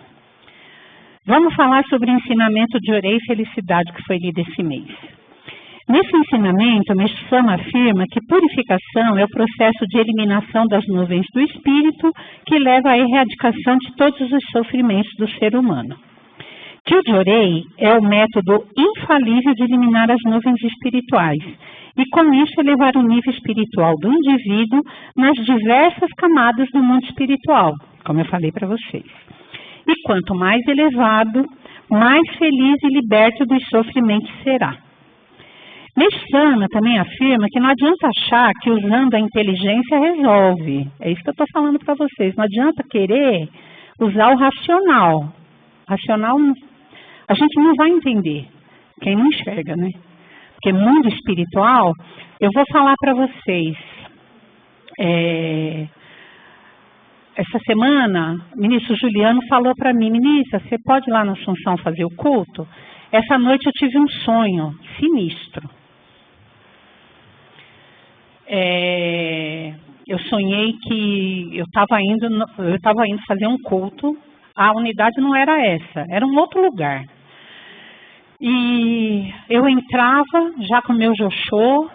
Vamos falar sobre o ensinamento de Jorei e Felicidade que foi lido esse mês. Nesse ensinamento, Meixo Sama afirma que purificação é o processo de eliminação das nuvens do espírito que leva à erradicação de todos os sofrimentos do ser humano. Que o Jorei é o método infalível de eliminar as nuvens espirituais e, com isso, elevar o nível espiritual do indivíduo nas diversas camadas do mundo espiritual, como eu falei para vocês. E quanto mais elevado, mais feliz e liberto dos sofrimentos será. Meixo Sama também afirma que não adianta achar que usando a inteligência resolve. É isso que eu estou falando para vocês. Não adianta querer usar o racional. Racional, a gente não vai entender. Quem não enxerga, né? Porque mundo espiritual, eu vou falar para vocês. Essa semana, o ministro Juliano falou para mim, ministra, você pode ir lá na Assunção fazer o culto? Essa noite eu tive um sonho sinistro. Eu sonhei que eu estava indo fazer um culto, a unidade não era essa, era um outro lugar. E eu entrava já com o meu Joxô,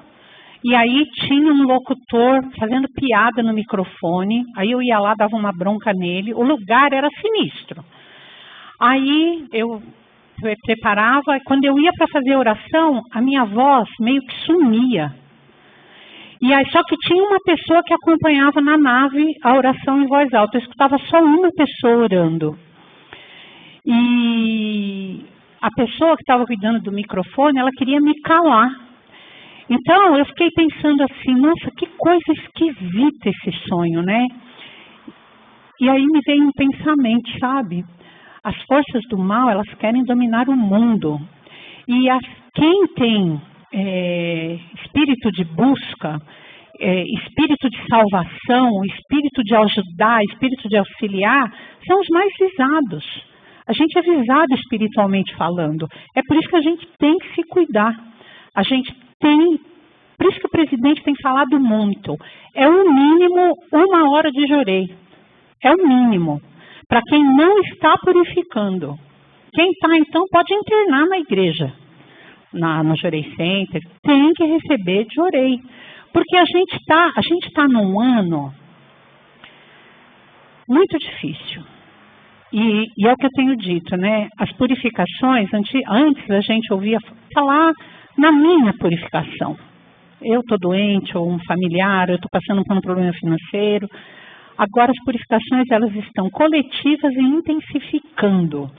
e aí tinha um locutor fazendo piada no microfone, aí eu ia lá, dava uma bronca nele, o lugar era sinistro. Aí eu preparava, e quando eu ia para fazer a oração, a minha voz meio que sumia. E aí, só que tinha uma pessoa que acompanhava na nave a oração em voz alta. Eu escutava só uma pessoa orando. E a pessoa que estava cuidando do microfone, ela queria me calar. Então, eu fiquei pensando assim, nossa, que coisa esquisita esse sonho, né? E aí me veio um pensamento, sabe? As forças do mal, elas querem dominar o mundo. E quem tem espírito de busca, espírito de salvação, espírito de ajudar, espírito de auxiliar, são os mais visados. A gente é visado espiritualmente falando. É por isso que a gente tem que se cuidar. A gente tem, por isso que o presidente tem falado muito. É o mínimo 1 hora de Jorei. É o mínimo. Para quem não está purificando. Quem está, então, pode internar na igreja. No Jorei Center, tem que receber de Jorei. Porque a gente está num ano muito difícil. E é o que eu tenho dito, né? As purificações, antes a gente ouvia falar na minha purificação. Eu estou doente, ou um familiar, eu estou passando por um problema financeiro. Agora as purificações, elas estão coletivas e intensificando.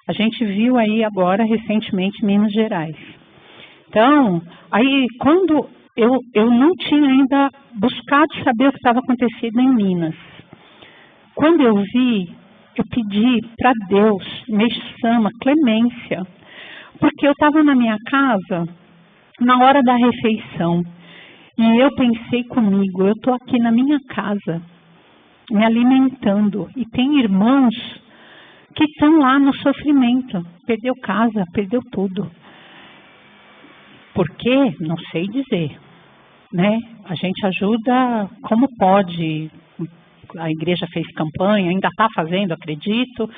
A gente viu aí agora, recentemente, Minas Gerais. Então, aí quando eu não tinha ainda buscado saber o que estava acontecendo em Minas. Quando eu vi, eu pedi para Deus, Meixo Sama, clemência. Porque eu estava na minha casa, na hora da refeição. E eu pensei comigo, eu estou aqui na minha casa, me alimentando. E tem irmãos que estão lá no sofrimento. Perdeu casa, perdeu tudo. Por quê? Não sei dizer, né? A gente ajuda como pode. A igreja fez campanha, ainda está fazendo, acredito.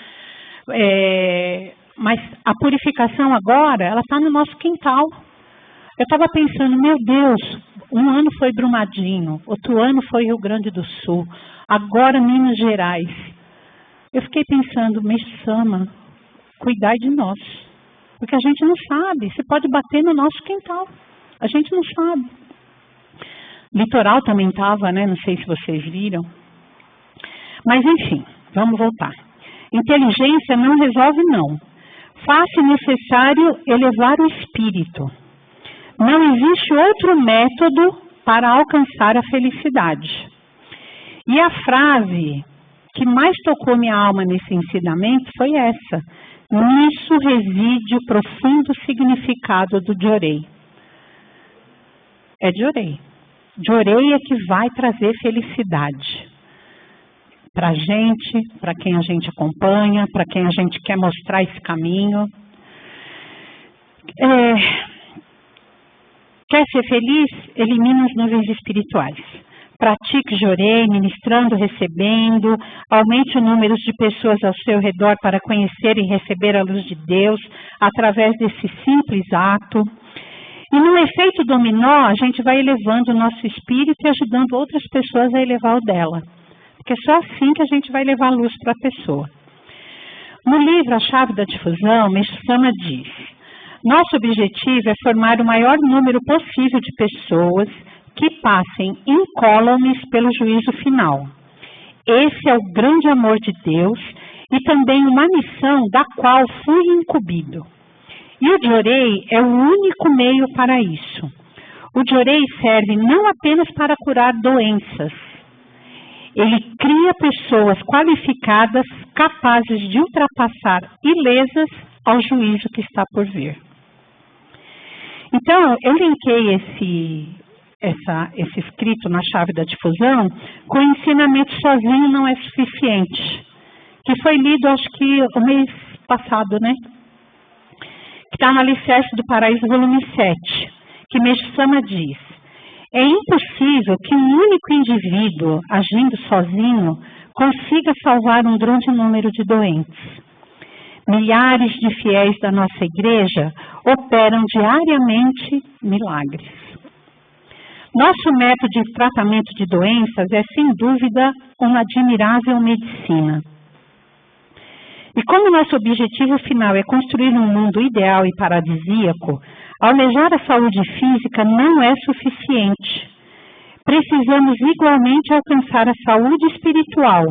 Mas a purificação agora, ela está no nosso quintal. Eu estava pensando, meu Deus, um ano foi Brumadinho, outro ano foi Rio Grande do Sul, agora Minas Gerais. Eu fiquei pensando, Meshama, cuidai de nós. Porque a gente não sabe, você pode bater no nosso quintal. A gente não sabe. Litoral também estava, né? Não sei se vocês viram. Mas enfim, vamos voltar. Inteligência não resolve, não. Faz-se necessário elevar o espírito. Não existe outro método para alcançar a felicidade. E a frase que mais tocou minha alma nesse ensinamento foi essa. Nisso reside o profundo significado do Jorei. É Jorei. Jorei é que vai trazer felicidade. Para a gente, para quem a gente acompanha, para quem a gente quer mostrar esse caminho. Quer ser feliz? Elimine os níveis espirituais. Pratique Jorei, ministrando, recebendo. Aumente o número de pessoas ao seu redor para conhecer e receber a luz de Deus através desse simples ato. E no efeito dominó, a gente vai elevando o nosso espírito e ajudando outras pessoas a elevar o dela. Porque é só assim que a gente vai levar a luz para a pessoa. No livro A Chave da Difusão, Meshama diz: nosso objetivo é formar o maior número possível de pessoas que passem incólumes pelo juízo final. Esse é o grande amor de Deus e também uma missão da qual fui incumbido. E o Jorei é o único meio para isso. O Jorei serve não apenas para curar doenças. Ele cria pessoas qualificadas, capazes de ultrapassar ilesas ao juízo que está por vir. Então, eu linkei esse escrito na Chave da Difusão com o ensinamento sozinho não é suficiente, que foi lido, acho que o mês passado, né? Que está no Alicerce do Paraíso, volume 7, que Meshama diz: é impossível que um único indivíduo, agindo sozinho, consiga salvar um grande número de doentes. Milhares de fiéis da nossa igreja operam diariamente milagres. Nosso método de tratamento de doenças é, sem dúvida, uma admirável medicina. E como nosso objetivo final é construir um mundo ideal e paradisíaco, almejar a saúde física não é suficiente. Precisamos igualmente alcançar a saúde espiritual,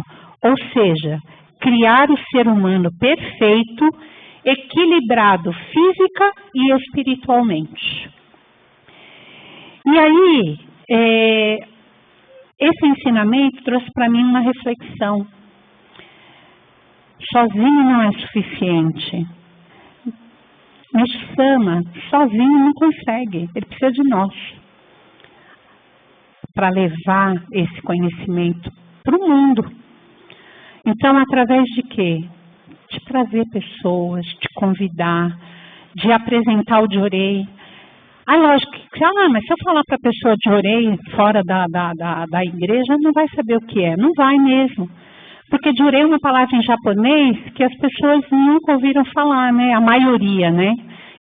ou seja, criar o ser humano perfeito, equilibrado física e espiritualmente. E aí, esse ensinamento trouxe para mim uma reflexão. Sozinho não é suficiente. Meshama sozinho não consegue, ele precisa de nós para levar esse conhecimento para o mundo. Então, através de quê? De trazer pessoas, de convidar, de apresentar o Jorei. Lógico que, mas se eu falar para a pessoa de Jorei fora da igreja, não vai saber o que é. Não vai mesmo. Porque Jorei é uma palavra em japonês que as pessoas nunca ouviram falar, né? A maioria, né?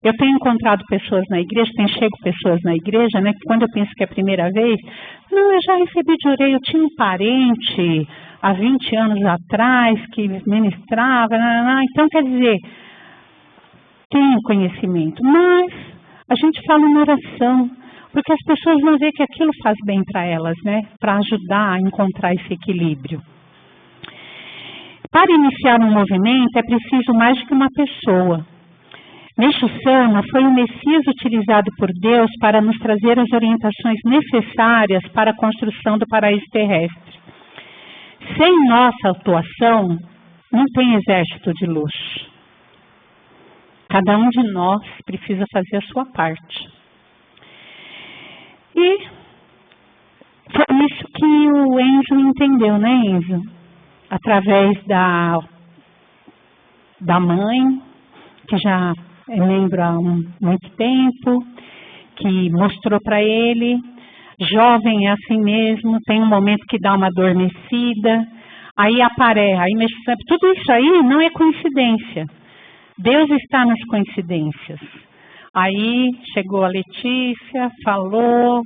Eu tenho encontrado pessoas na igreja, chego pessoas na igreja, né? Que quando eu penso que é a primeira vez, não, eu já recebi Jorei, eu tinha um parente há 20 anos atrás que ministrava, então quer dizer, tem conhecimento, mas a gente fala uma oração, porque as pessoas vão ver que aquilo faz bem para elas, né? Para ajudar a encontrar esse equilíbrio. Para iniciar um movimento é preciso mais do que uma pessoa. Meshama foi o Messias utilizado por Deus para nos trazer as orientações necessárias para a construção do paraíso terrestre. Sem nossa atuação, não tem exército de luz. Cada um de nós precisa fazer a sua parte. E foi isso que o Enzo entendeu, né, Enzo? Através da mãe, que já é membro há muito tempo, que mostrou para ele. Jovem é assim mesmo, tem um momento que dá uma adormecida, aí aparece, aí mexe, tudo isso aí não é coincidência. Deus está nas coincidências. Aí chegou a Letícia, falou,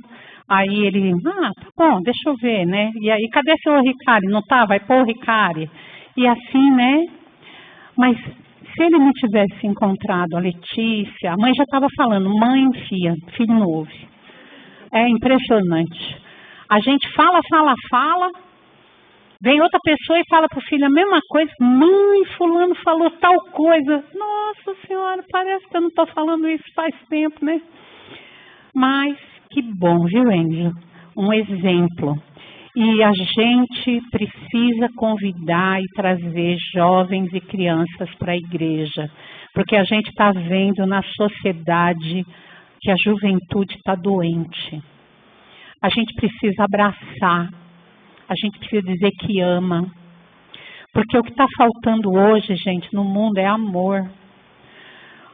aí ele, tá bom, deixa eu ver, né? E aí, cadê seu Ricari? Não tá? Vai pôr o Ricari. E assim, né? Mas se ele não tivesse encontrado a Letícia, a mãe já estava falando, mãe, filho não ouve. É impressionante. A gente fala, vem outra pessoa e fala para o filho a mesma coisa. Mãe, fulano falou tal coisa. Nossa Senhora, parece que eu não estou falando isso faz tempo, né? Mas que bom, viu, Êngelo? Um exemplo. E a gente precisa convidar e trazer jovens e crianças para a igreja. Porque a gente está vendo na sociedade que a juventude está doente. A gente precisa abraçar, a gente precisa dizer que ama. Porque o que está faltando hoje, gente, no mundo é amor.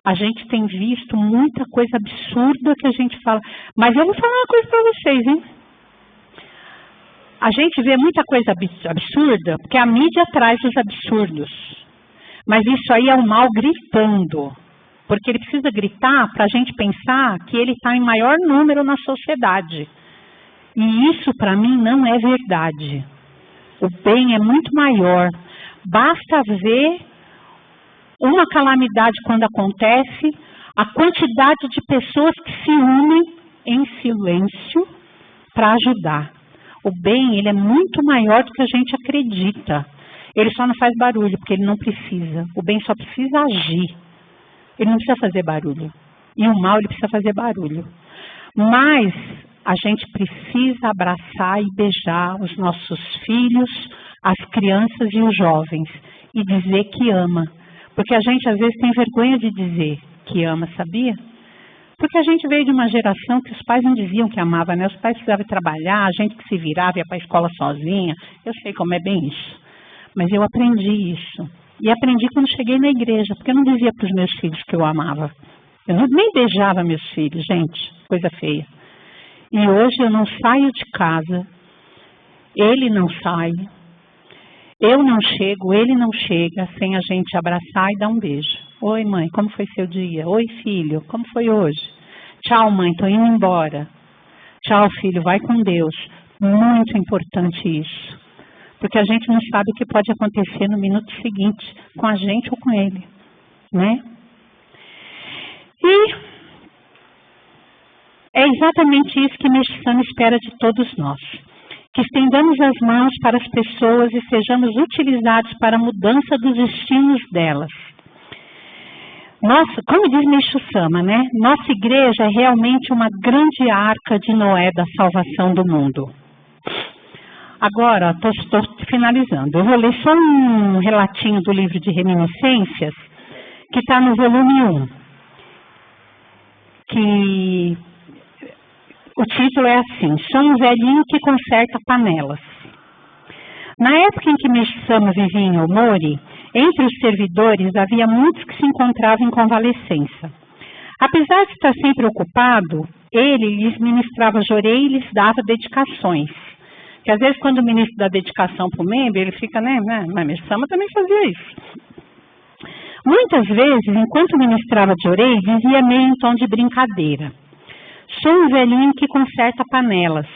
A gente tem visto muita coisa absurda que a gente fala. Mas eu vou falar uma coisa para vocês, hein? A gente vê muita coisa absurda, porque a mídia traz os absurdos. Mas isso aí é o mal gritando. Porque ele precisa gritar para a gente pensar que ele está em maior número na sociedade. E isso, para mim, não é verdade. O bem é muito maior. Basta ver uma calamidade quando acontece, a quantidade de pessoas que se unem em silêncio para ajudar. O bem, ele é muito maior do que a gente acredita. Ele só não faz barulho, porque ele não precisa. O bem só precisa agir. Ele não precisa fazer barulho. E o mal, ele precisa fazer barulho. Mas a gente precisa abraçar e beijar os nossos filhos, as crianças e os jovens. E dizer que ama. Porque a gente, às vezes, tem vergonha de dizer que ama, sabia? Porque a gente veio de uma geração que os pais não diziam que amava, né? Os pais precisavam trabalhar, a gente que se virava, ia para a escola sozinha. Eu sei como é bem isso. Mas eu aprendi isso. E aprendi quando cheguei na igreja, porque eu não dizia para os meus filhos que eu amava. Eu nem beijava meus filhos, gente, coisa feia. E hoje eu não saio de casa, ele não sai, eu não chego, ele não chega sem a gente abraçar e dar um beijo. Oi, mãe, como foi seu dia? Oi, filho, como foi hoje? Tchau, mãe, estou indo embora. Tchau, filho, vai com Deus. Muito importante isso. Porque a gente não sabe o que pode acontecer no minuto seguinte com a gente ou com ele, né? E é exatamente isso que Meixo Sama espera de todos nós. Que estendamos as mãos para as pessoas e sejamos utilizados para a mudança dos destinos delas. Nossa, como diz Meixo Sama, né? Nossa igreja é realmente uma grande arca de Noé da salvação do mundo. Agora, estou finalizando. Eu vou ler só um relatinho do livro de Reminiscências, que está no volume 1. Que o título é assim, Sou um velhinho que conserta panelas. Na época em que Meixo Sama vivia em Omori, entre os servidores havia muitos que se encontravam em convalescença. Apesar de estar sempre ocupado, ele lhes ministrava jorei e lhes dava dedicações. Porque às vezes quando o ministro dá dedicação para o membro, ele fica, né? Mas Meixo Sama também fazia isso. Muitas vezes, enquanto ministrava jorei, dizia meio em tom de brincadeira. Sou um velhinho que conserta panelas.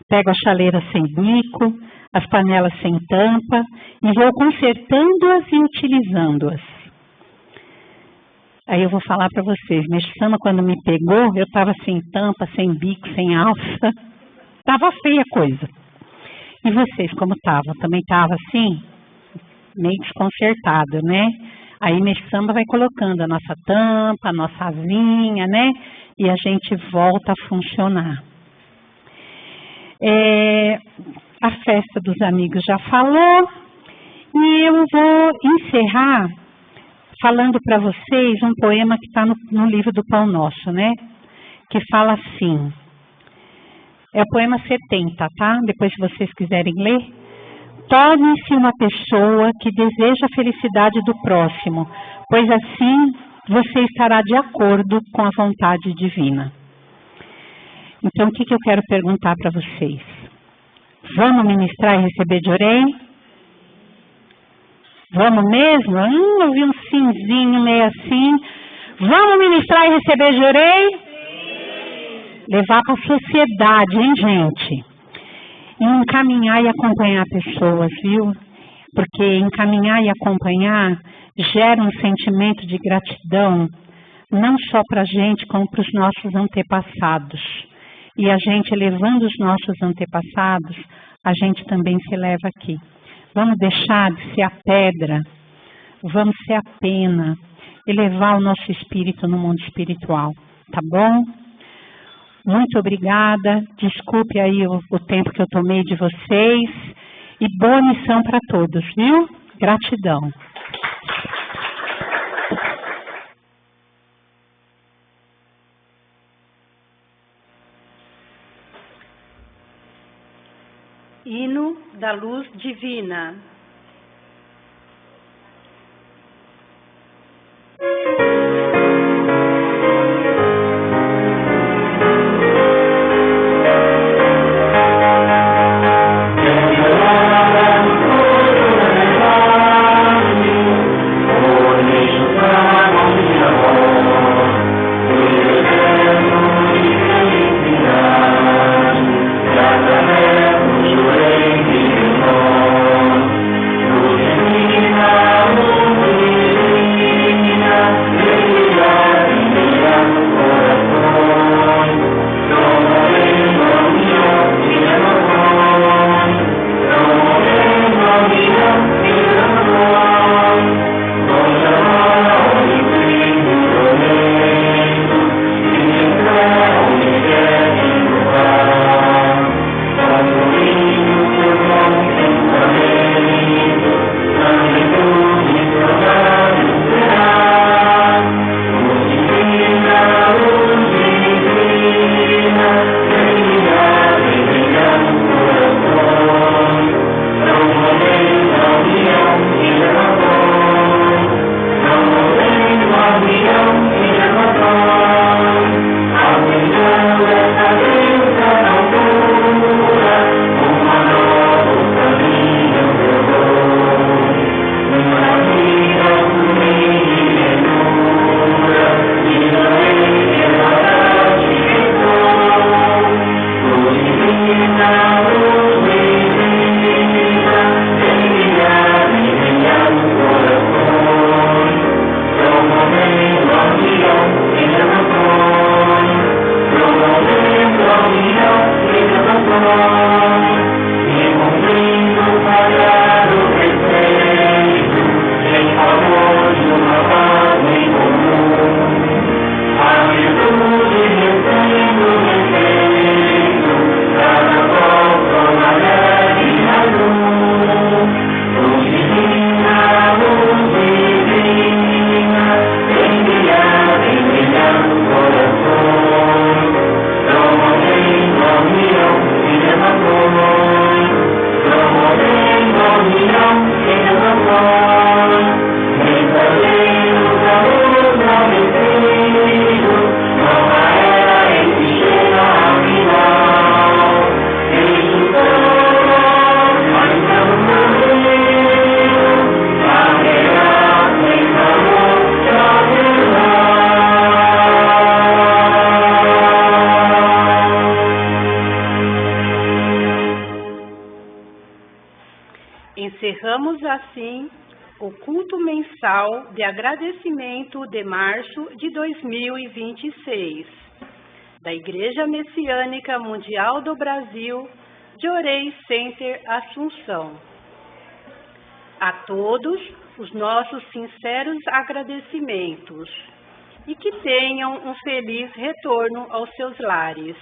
Pego a chaleira sem bico, as panelas sem tampa e vou consertando-as e utilizando-as. Aí eu vou falar para vocês, Meixo Sama quando me pegou, eu estava sem tampa, sem bico, sem alça. Estava feia a coisa. E vocês, como estavam? Também estava assim? Meio desconcertado, né? Aí Meixo Sama vai colocando a nossa tampa, a nossa asinha, né? E a gente volta a funcionar. A festa dos amigos já falou. E eu vou encerrar falando para vocês um poema que está no livro do Pão Nosso, né? Que fala assim. É o poema 70, tá? Depois, se vocês quiserem ler. Torne-se uma pessoa que deseja a felicidade do próximo, pois assim você estará de acordo com a vontade divina. Então, o que eu quero perguntar para vocês? Vamos ministrar e receber de orei? Vamos mesmo? Eu vi um simzinho meio assim. Vamos ministrar e receber de orei? Levar para a sociedade, hein, gente? E encaminhar e acompanhar pessoas, viu? Porque encaminhar e acompanhar gera um sentimento de gratidão, não só para a gente, como para os nossos antepassados. E a gente, elevando os nossos antepassados, a gente também se eleva aqui. Vamos deixar de ser a pedra, vamos ser a pena, elevar o nosso espírito no mundo espiritual, tá bom? Muito obrigada, desculpe aí o tempo que eu tomei de vocês e boa missão para todos, viu? Gratidão. Hino da Luz Divina. Encerramos assim o culto mensal de agradecimento de março de 2026 da Igreja Messiânica Mundial do Brasil, Jorei Center Assunção. A todos os nossos sinceros agradecimentos e que tenham um feliz retorno aos seus lares.